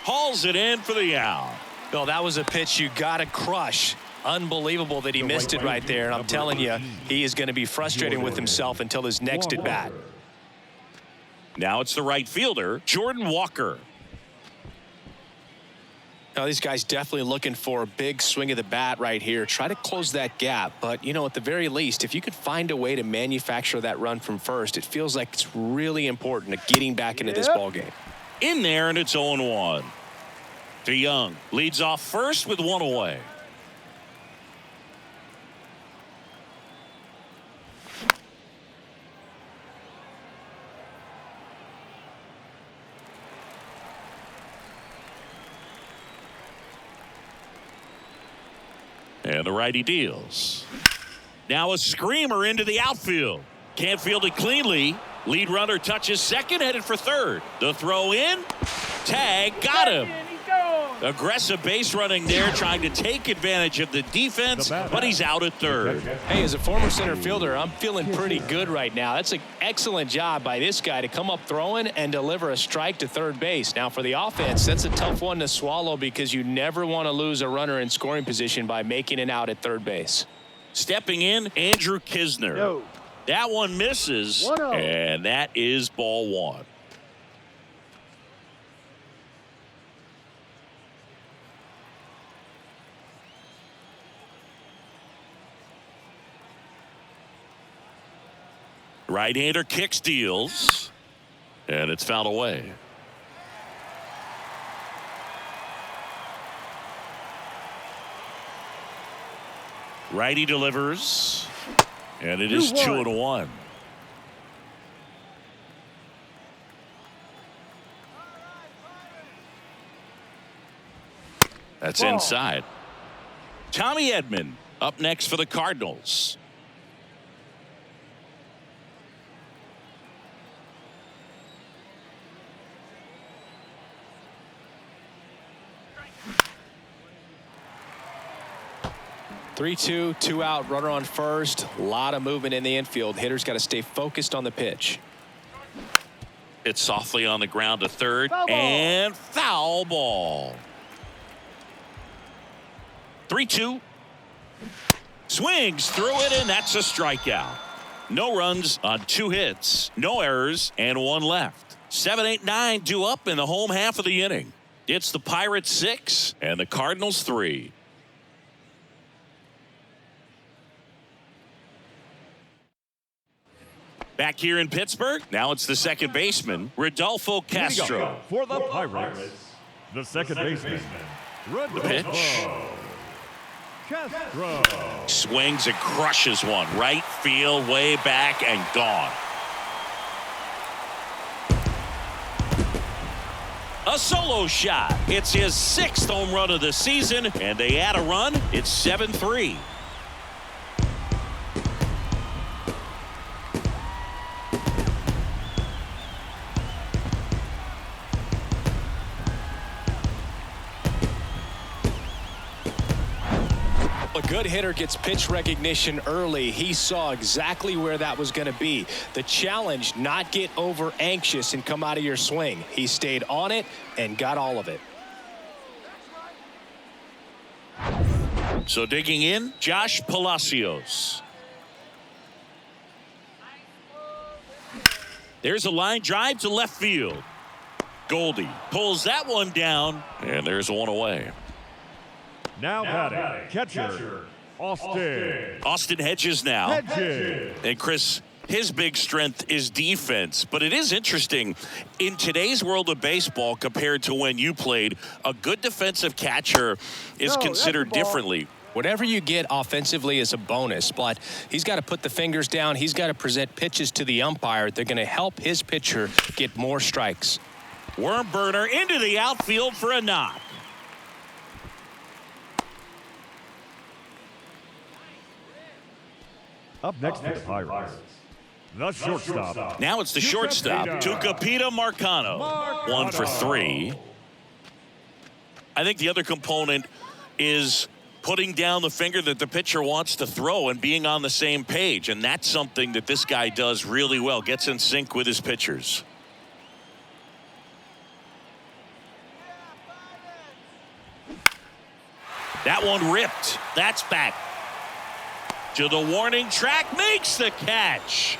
Hauls it in for the out. Well, that was a pitch you got to crush. Unbelievable that he missed it right there. And I'm telling you, he is going to be frustrated with himself until his next at bat. Now it's the right fielder, Jordan Walker. Now, these guys definitely looking for a big swing of the bat right here. Try to close that gap. But, you know, at the very least, if you could find a way to manufacture that run from first, it feels like it's really important to getting back into this ball game. In there, and it's 0-1. DeYoung leads off first with 1 away. And the righty deals. Now a screamer into the outfield. Can't field it cleanly. Lead runner touches second, headed for third. The throw in. Tag got him. He's gone. Aggressive base running there, trying to take advantage of the defense, but he's out at third. Hey, as a former center fielder, I'm feeling pretty good right now. That's an excellent job by this guy to come up throwing and deliver a strike to third base. Now, for the offense, that's a tough one to swallow because you never want to lose a runner in scoring position by making it out at third base. Stepping in, Andrew Kisner. No. That one misses, 1-0. and that is ball one. Right-hander kicks, deals, and it's fouled away. Righty delivers, and it is 2-1. That's inside. Tommy Edman up next for the Cardinals. Three-two, two out, runner on first. A lot of movement in the infield. Hitter's got to stay focused on the pitch. It's softly on the ground to third, Foul ball. and foul ball. 3-2. Swings through it, and that's a strikeout. No runs on 2 hits, no errors, and 1 left. 7, 8, 9 due up in the home half of the inning. It's the Pirates 6 and the Cardinals 3. Back here in Pittsburgh, now it's the second baseman, Rodolfo Castro. For the Pirates, the second baseman, The pitch. Castro. Swings and crushes one. Right field, way back, and gone. A solo shot. It's his 6th home run of the season, and they add a run. It's 7-3. A good hitter gets pitch recognition early. He saw exactly where that was going to be. The challenge, not get over anxious and come out of your swing. He stayed on it and got all of it. So digging in, Josh Palacios. There's a line drive to left field. Goldie pulls that one down, and there's one away. Now batting, catcher, Austin. Austin Hedges now. Hedges. And Chris, his big strength is defense. But it is interesting, in today's world of baseball compared to when you played, a good defensive catcher is considered differently. Whatever you get offensively is a bonus, but he's got to put the fingers down. He's got to present pitches to the umpire. They're going to help his pitcher get more strikes. Worm burner into the outfield for a knock. Up next for the Pirates, the shortstop. Now it's the shortstop, Tucupita Marcano. 1 for 3. I think the other component is putting down the finger that the pitcher wants to throw and being on the same page. And that's something that this guy does really well. Gets in sync with his pitchers. That one ripped. That's back to the warning track. Makes the catch.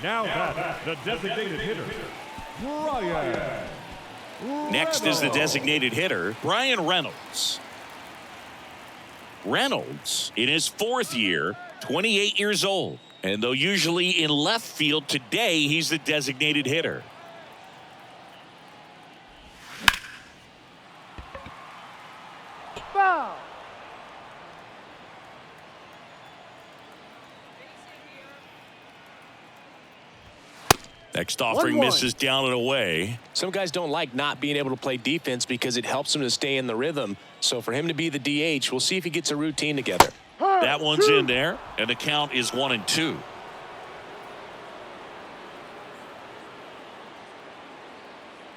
Now batting, the designated hitter, Brian. Next is the designated hitter, Brian Reynolds. Reynolds, in his 4th year, 28 years old. And though usually in left field, today he's the designated hitter. Foul. Next offering 1-1. misses down and away. Some guys don't like not being able to play defense because it helps them to stay in the rhythm. So for him to be the DH, we'll see if he gets a routine together. That one's in there, and the count is 1-2.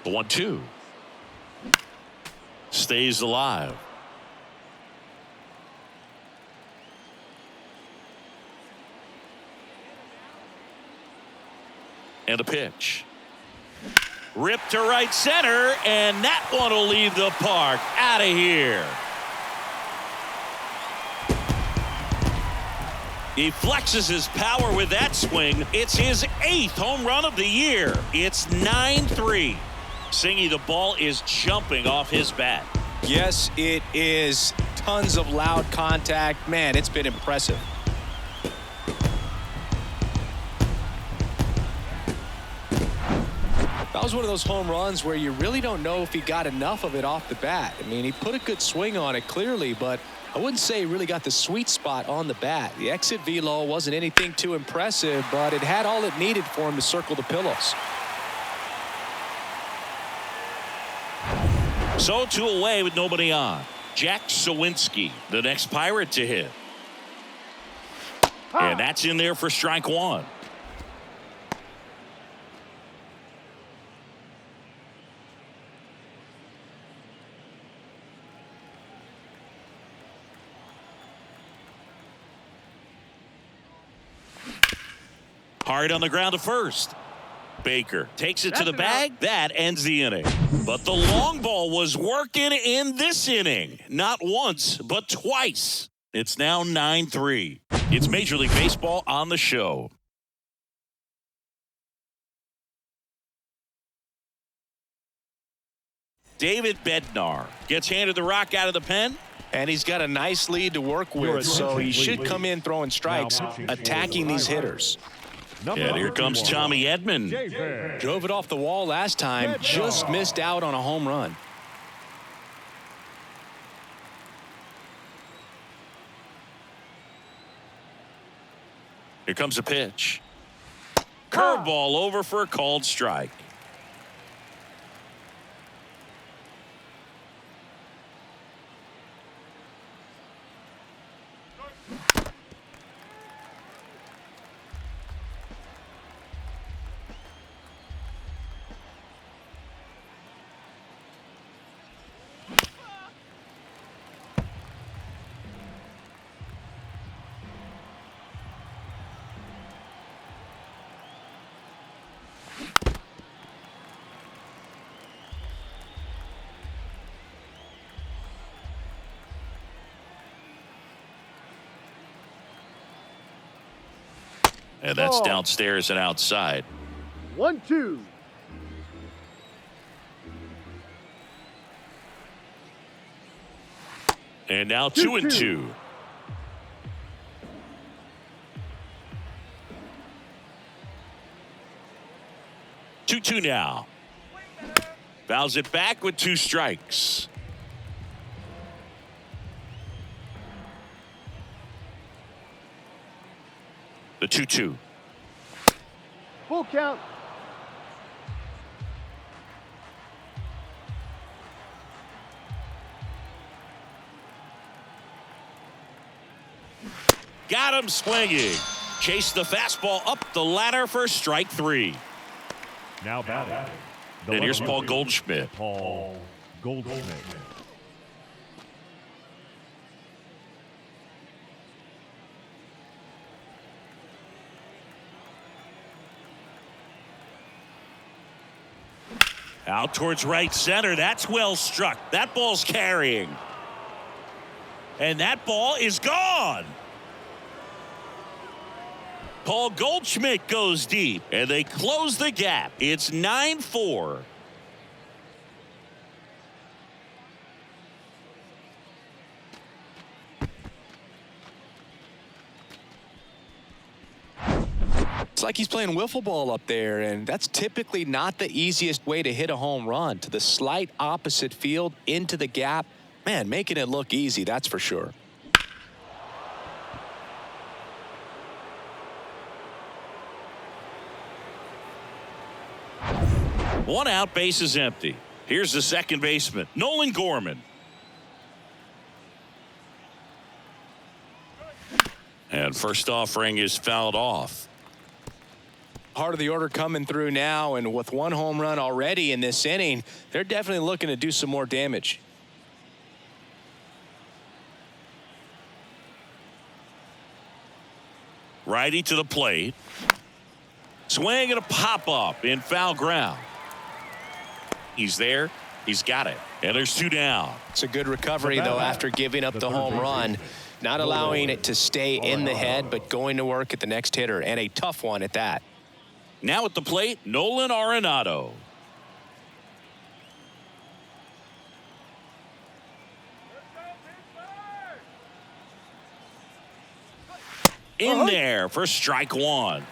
The 1-2. Stays alive. And a pitch. Ripped to right center, and that one will leave the park. Out of here. He flexes his power with that swing. It's his 8th home run of the year. It's 9-3. Singy, the ball is jumping off his bat. Yes, it is. Tons of loud contact. Man, it's been impressive. That was one of those home runs where you really don't know if he got enough of it off the bat. I mean, he put a good swing on it clearly, but I wouldn't say he really got the sweet spot on the bat. The exit velo wasn't anything too impressive, but it had all it needed for him to circle the pillows. So 2 away with nobody on. Jack Sawinski, the next Pirate to hit. And that's in there for strike 1. Hard on the ground to first. Baker takes it to the bag. That ends the inning. But the long ball was working in this inning. Not once, but twice. It's now 9-3. It's Major League Baseball on the show. David Bednar gets handed the rock out of the pen. And he's got a nice lead to work with, so he should come in throwing strikes, attacking these hitters. And here comes Tommy Edman. Drove it off the wall last time, just missed out on a home run. Here comes a pitch. Curveball over for a called strike. And that's downstairs and outside. 1-2. And now 2-2. Two now. Fouls it back with 2 strikes. The 2-2. Full count. Got him swinging. Chase the fastball up the ladder for strike 3. Now batting. And here's Paul Goldschmidt. Paul Goldschmidt. Out towards right center. That's well struck. That ball's carrying. And that ball is gone. Paul Goldschmidt goes deep, and they close the gap. It's 9-4. It's like he's playing wiffle ball up there, and that's typically not the easiest way to hit a home run. To the slight opposite field, into the gap. Man, making it look easy, that's for sure. One out, base is empty. Here's the second baseman, Nolan Gorman. And first offering is fouled off. Part of the order coming through now, and with one home run already in this inning, they're definitely looking to do some more damage. Righty to the plate. Swing and a pop-up in foul ground. He's there. He's got it. And there's 2 down. It's a good recovery, though, after giving up the home run. Not allowing it to stay in the head, but going to work at the next hitter, and a tough one at that. Now at the plate, Nolan Arenado. In there for strike 1.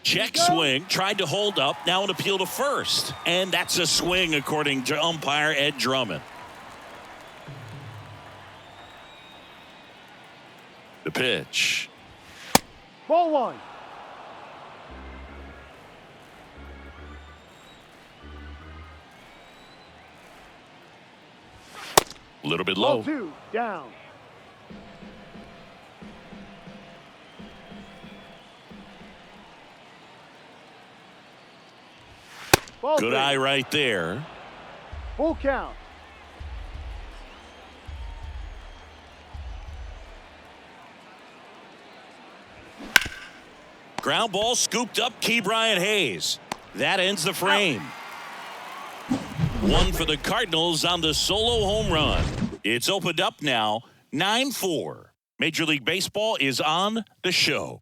Check swing, tried to hold up, now an appeal to first. And that's a swing according to umpire Ed Drummond. The pitch. Ball 1. A little bit Ball low. 2, down. Ball Good 3. eye right there. Full count. Ground ball scooped up, Key Brian Hayes. That ends the frame. One for the Cardinals on the solo home run. It's opened up now, 9-4. Major League Baseball is on the show.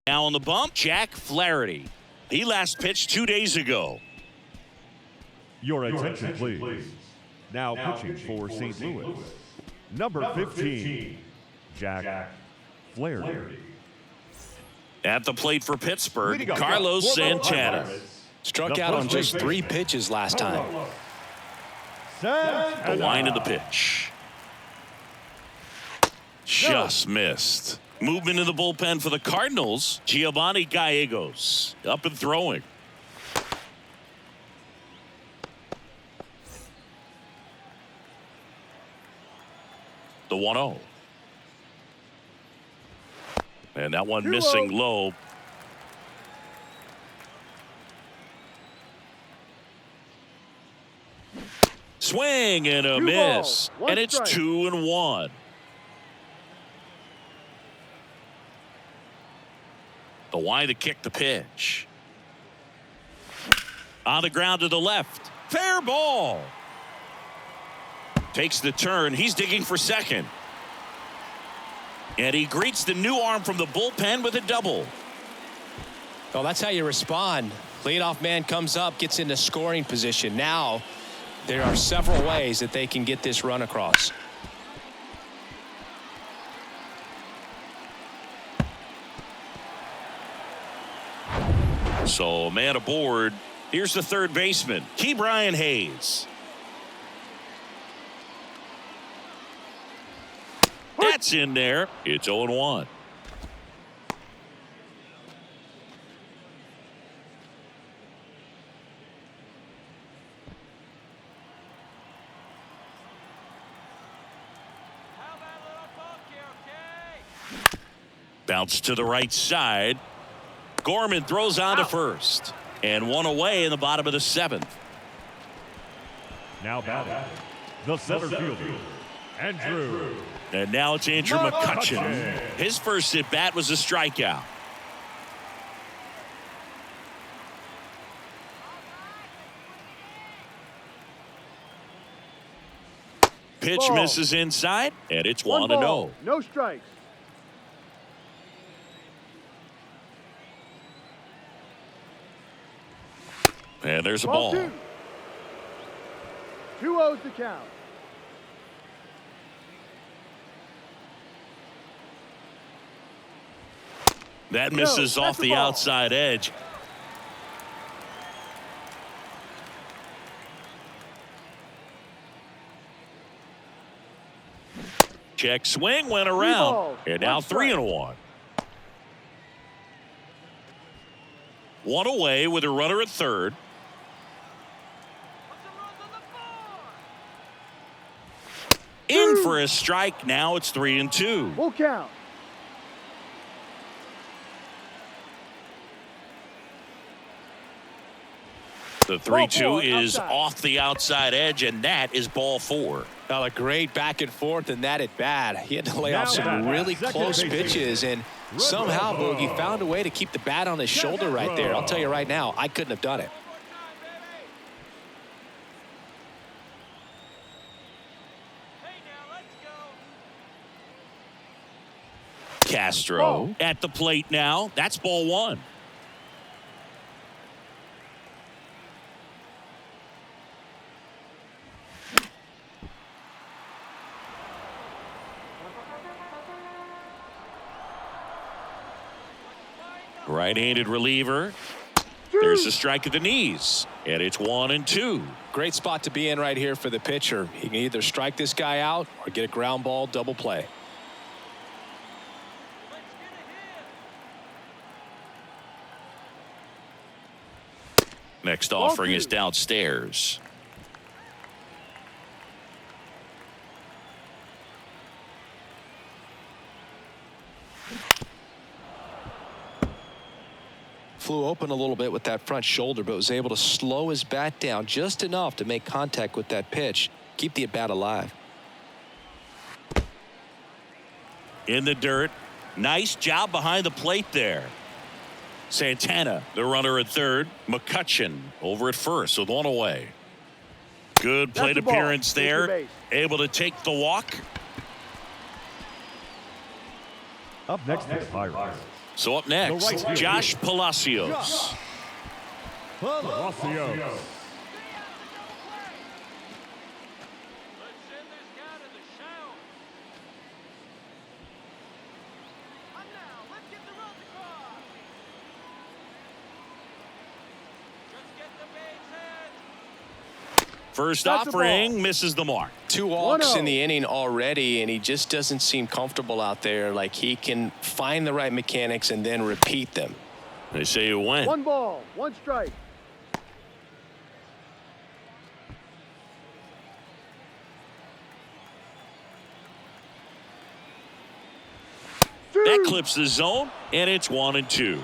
Now on the bump, Jack Flaherty. He last pitched 2 days ago. Your attention, please. Now pitching for St. Louis. Number 15, Jack Flaherty. At the plate for Pittsburgh, Carlos Santana. Struck out on just 3 pitches last time. The line of the pitch. Just missed. Movement in the bullpen for the Cardinals, Giovanni Gallegos up and throwing. The 1-0. And that one missing low. Swing and a miss. And it's 2-1. The wide to kick the pitch. On the ground to the left. Fair ball. Takes the turn. He's digging for second. And he greets the new arm from the bullpen with a double. Well, that's how you respond. Leadoff man comes up, gets into scoring position. Now, there are several ways that they can get this run across. So, man aboard. Here's the third baseman, Key Brian Hayes. That's in there. It's 0-1. How about a little funky, okay? Bounce to the right side. Gorman throws on to first. And one away in the bottom of the 7th. Now batting, the center fielder, Andrew. And now it's Andrew McCutchen. His first at bat was a strikeout. Pitch Ball. misses inside, and it's 1-0. No strikes. And there's a Ball ball. 2. 2-0 to count. That misses off the ball. outside edge. Check swing, went around. And now 3-1. One away with a runner at third. In for a strike. Now it's 3-2. Full count. The 3-2 Ball is outside. off the outside edge, and that is ball 4. Well, a great back and forth, and that at bat. He had to lay off some really close pitches, and somehow Bogey found a way to keep the bat on his shoulder right there. I'll tell you right now, I couldn't have done it. Hey, now let's go. Castro at the plate now. That's ball 1. Right-handed reliever. There's a strike at the knees, and it's 1-2. Great spot to be in right here for the pitcher. He can either strike this guy out or get a ground ball double play. Let's get a hit. Next offering is downstairs. Flew open a little bit with that front shoulder, but was able to slow his bat down just enough to make contact with that pitch, keep the at-bat alive. In the dirt. Nice job behind the plate there. Santana, the runner at third. McCutcheon over at first with one away. Good plate the ball. appearance Take there. your base. Able to take the walk. Up next is Pirates. So up next, The right field. Josh Palacios. Palacios. Let's send this guy to the shower. And now, let's get the runs across. Just get the base hit. First That's the offering ball. misses the mark. 2 walks 1-0. in the inning already, and he just doesn't seem comfortable out there. Like he can find the right mechanics and then repeat them. They say you win. 1 ball, 1 strike. That clips the zone, and it's 1-2.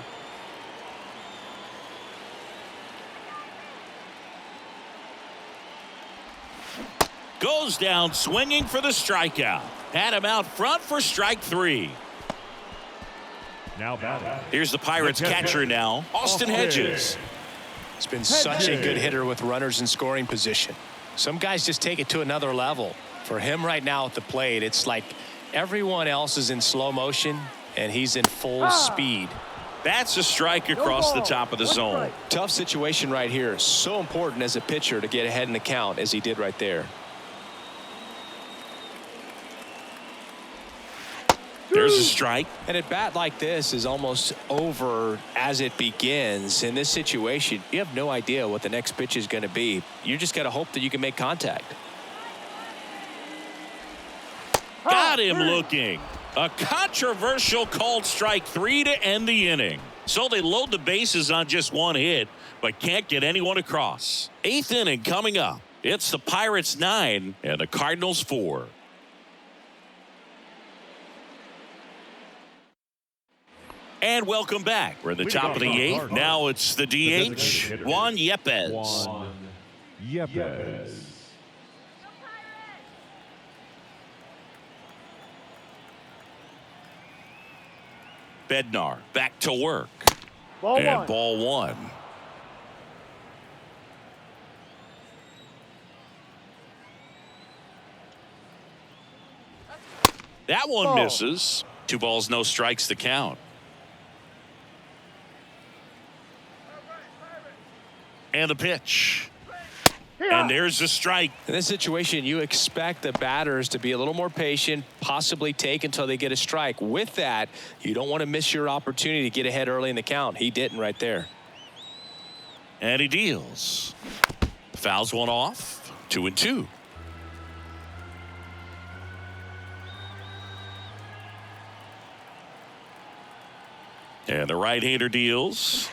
Goes down swinging for the strikeout. Had him out front for strike 3. Now batting. Here's the Pirates catcher now, Austin Hedges. He's been such a good hitter with runners in scoring position. Some guys just take it to another level. For him right now at the plate, it's like everyone else is in slow motion, and he's in full speed. That's a strike across the top of the zone. Tough situation right here. So important as a pitcher to get ahead in the count as he did right there. There's a strike. And at bat like this is almost over as it begins. In this situation, you have no idea what the next pitch is going to be. You just got to hope that you can make contact. Got him looking. A controversial called strike 3 to end the inning. So they load the bases on just 1 hit, but can't get anyone across. 8th inning coming up. It's the Pirates 9 and the Cardinals 4. And welcome back. We're at the top of the 8th. Now it's the DH, Juan Yepez. Juan Yepez. Bednar back to work. Ball And 1. ball 1. That one Ball. misses. 2 balls, no strikes to count. And the pitch. And there's the strike. In this situation, you expect the batters to be a little more patient, possibly take until they get a strike. With that, you don't want to miss your opportunity to get ahead early in the count. He didn't right there. And he deals. Fouls one off. 2-2. And the right-hander deals.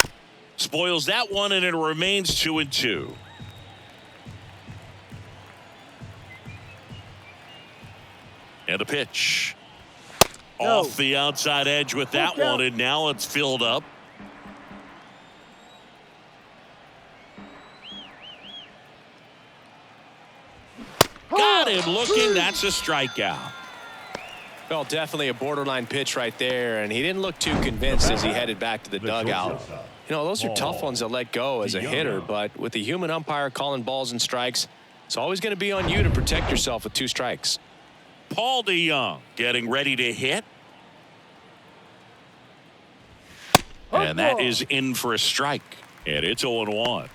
Spoils that one, and it remains 2-2. And a pitch. Off the outside edge with that one, and now it's filled up. Got him looking. That's a strikeout. Well, definitely a borderline pitch right there, and he didn't look too convinced as he headed back to the dugout. You know, those are tough ones to let go as a hitter, but with the human umpire calling balls and strikes, it's always going to be on you to protect yourself with 2 strikes. Paul DeYoung getting ready to hit. And that is in for a strike. And it's 0-1.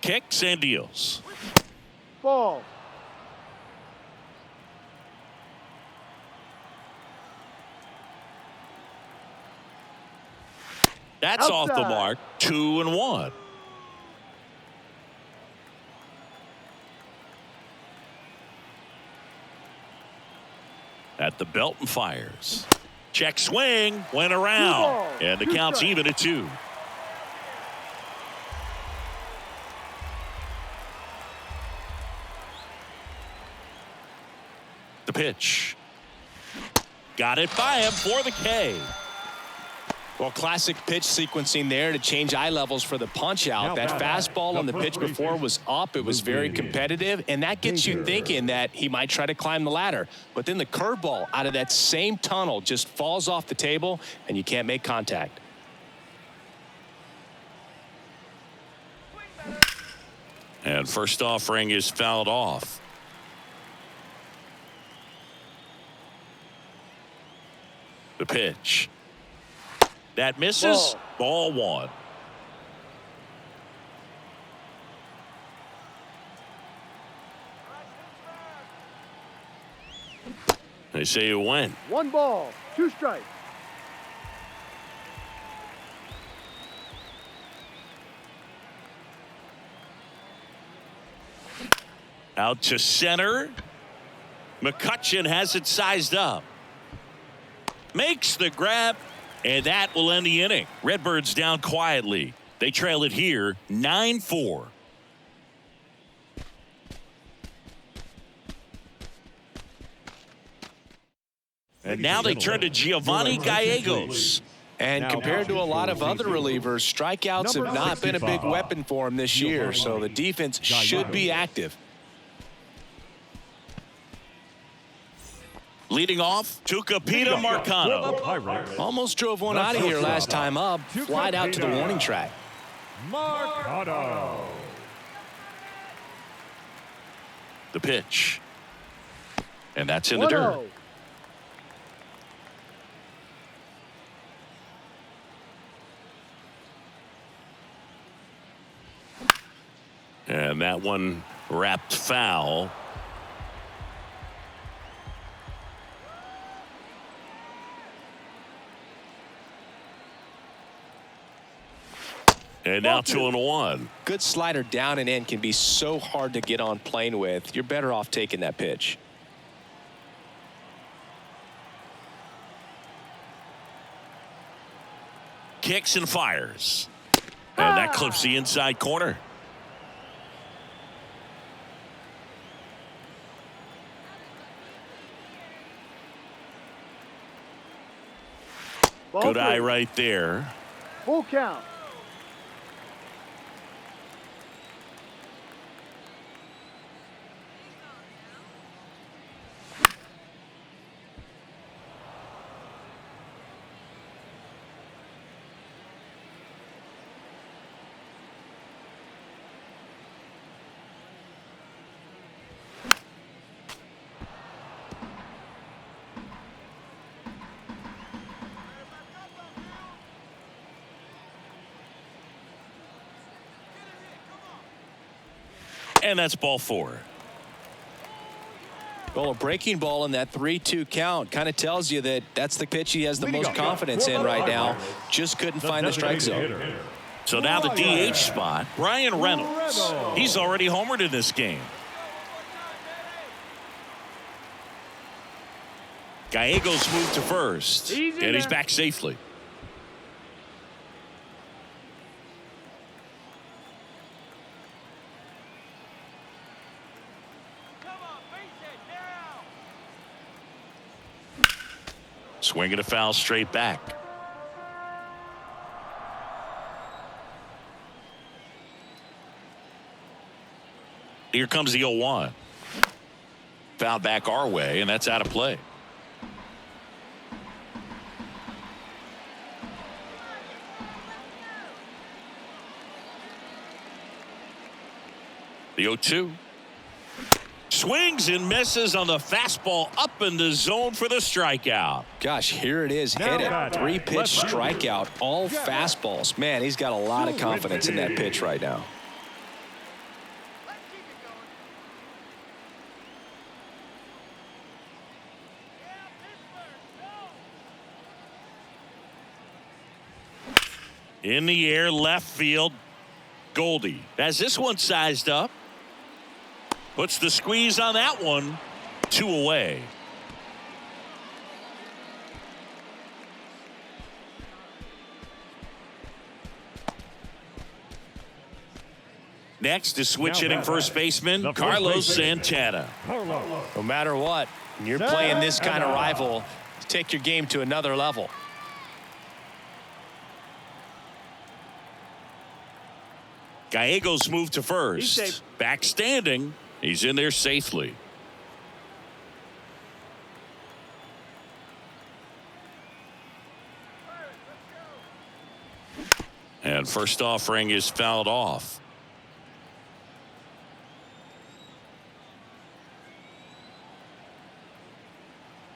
Kicks and deals. Ball. That's off the mark. 2-1. At the belt and fires. Check swing. Went around. And the count's even at 2. The pitch. Got it by him for the K. Well, classic pitch sequencing there to change eye levels for the punch out. That fastball on the pitch before was up. It was very competitive, and that gets you thinking that he might try to climb the ladder. But then the curveball out of that same tunnel just falls off the table, and you can't make contact. And first offering is fouled off. The pitch. That misses. Ball 1. They say it went. 1 ball, 2 strikes. Out to center. McCutchen has it sized up. Makes the grab, and that will end the inning. Redbirds down quietly. They trail it here 9-4. And now they turn to Giovanni Gallegos. And compared to a lot of other relievers, strikeouts have not been a big weapon for him this year, so the defense should be active. Leading off, Tucupita Marcano. Almost drove one out of here last time up. Flied out to the warning track. Marcano. The pitch. And that's in the dirt. And that one wrapped foul. And now 2-1. Good slider down and in can be so hard to get on plane with. You're better off taking that pitch. Kicks and fires. And that clips the inside corner. Good eye right there. Full count. And that's ball 4. Well, a breaking ball in that 3-2 count kind of tells you that that's the pitch he has the most confidence in right now. Just couldn't find the strike zone. So now the DH spot, Brian Reynolds. He's already homered in this game. Gallegos moved to first, and he's back safely. Swinging a foul straight back. Here comes the 0-1. Foul back our way, and that's out of play. The 0-2. Swings and misses on the fastball up in the zone for the strikeout. Gosh, here it is. Hit it. 3-pitch strikeout. All fastballs. Man, he's got a lot of confidence in that pitch right now. In the air, left field. Goldie has this one sized up. Puts the squeeze on that one. 2 away. Next is switch hitting first baseman Carlos Santana. No matter what, when you're playing this kind of rival, take your game to another level. Gallegos moved to first. Back standing. He's in there safely. And first offering is fouled off.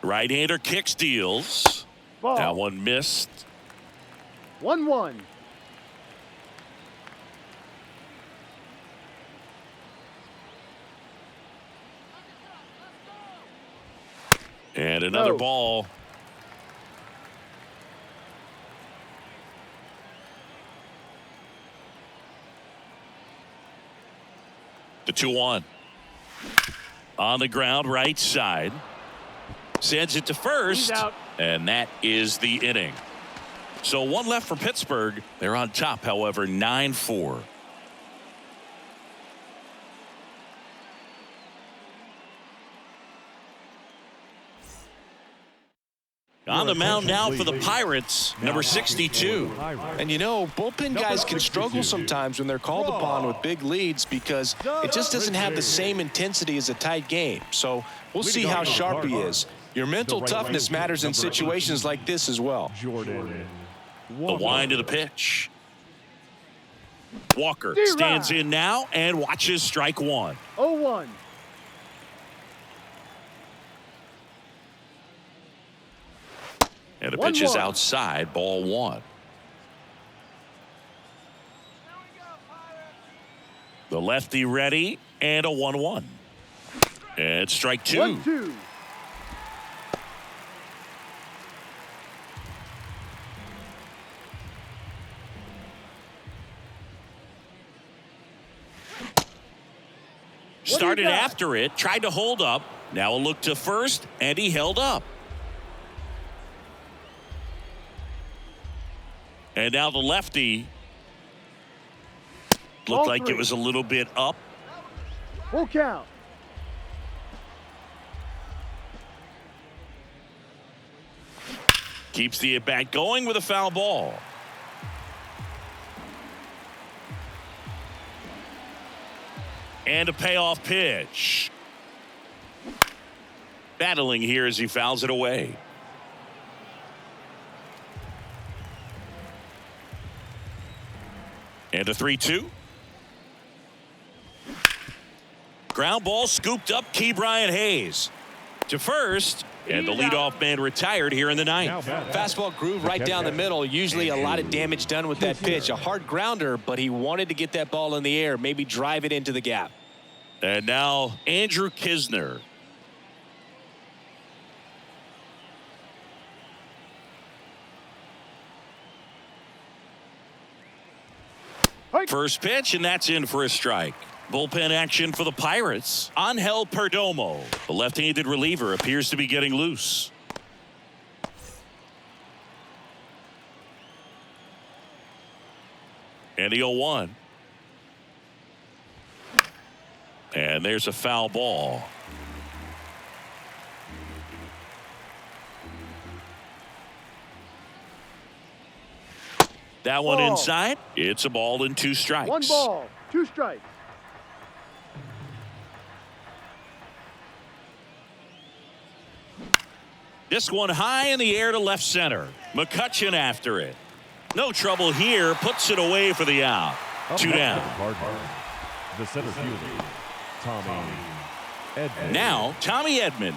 Right-hander kick steals. Ball. That one missed. 1-1. And another ball. The 2-1. On the ground, right side. Sends it to first. And that is the inning. So one left for Pittsburgh. They're on top, however, 9-4. On the mound now for the Pirates, number 62. And you know, bullpen guys can struggle sometimes when they're called upon with big leads because it just doesn't have the same intensity as a tight game. So we'll see how sharp he is. Your mental toughness matters in situations like this as well. The wind of the pitch. Walker stands in now and watches strike one. 0-1. And the pitch is outside, ball one. The lefty ready, and a 1-1. And strike two. 1-2. Started after it, tried to hold up. Now a look to first, and he held up. And now the lefty looked like it was a little bit up. Full count. Keeps the at-bat going with a foul ball. And a payoff pitch. Battling here as he fouls it away. And a 3-2. Ground ball scooped up. Brian Hayes to first. And the leadoff man retired here in the ninth. Fastball groove right down the middle. Usually a lot of damage done with that pitch. A hard grounder, but he wanted to get that ball in the air, maybe drive it into the gap. And now Andrew Kisner. First pitch, and that's in for a strike. Bullpen action for the Pirates. Angel Perdomo. The left-handed reliever appears to be getting loose. And the 0-1. And there's a foul ball. That one Ball. inside. It's a ball and 2 strikes. 1 ball, 2 strikes. This one high in the air to left center. McCutchen after it. No trouble here. Puts it away for the out. 2 down. The center fielder, Tommy Edman. Now, Tommy Edman.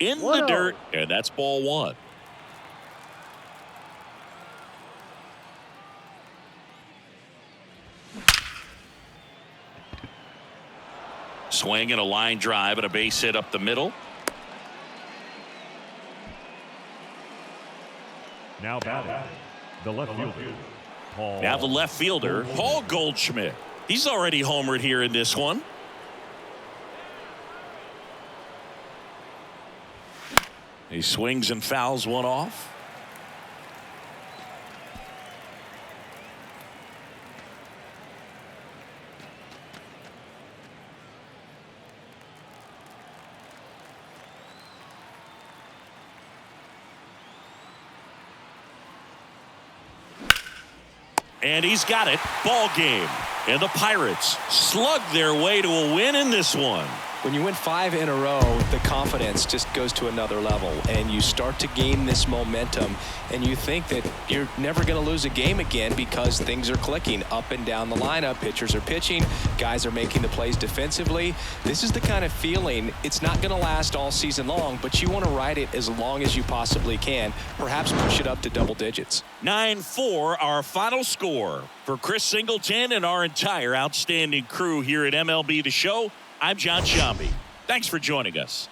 In the 1-0. dirt, and that's ball 1. Swing and a line drive and a base hit up the middle. Now batting, the left fielder, Paul. Now the left fielder, Paul Goldschmidt. He's already homered here in this one. He swings and fouls one off. And he's got it. Ball game. And the Pirates slug their way to a win in this one. When you win 5 in a row, the confidence just goes to another level, and you start to gain this momentum, and you think that you're never going to lose a game again because things are clicking up and down the lineup. Pitchers are pitching, guys are making the plays defensively. This is the kind of feeling, it's not going to last all season long, but you want to ride it as long as you possibly can, perhaps push it up to double digits. 9-4, our final score. For Chris Singleton and our entire outstanding crew here at MLB The Show, I'm John Shambi. Thanks for joining us.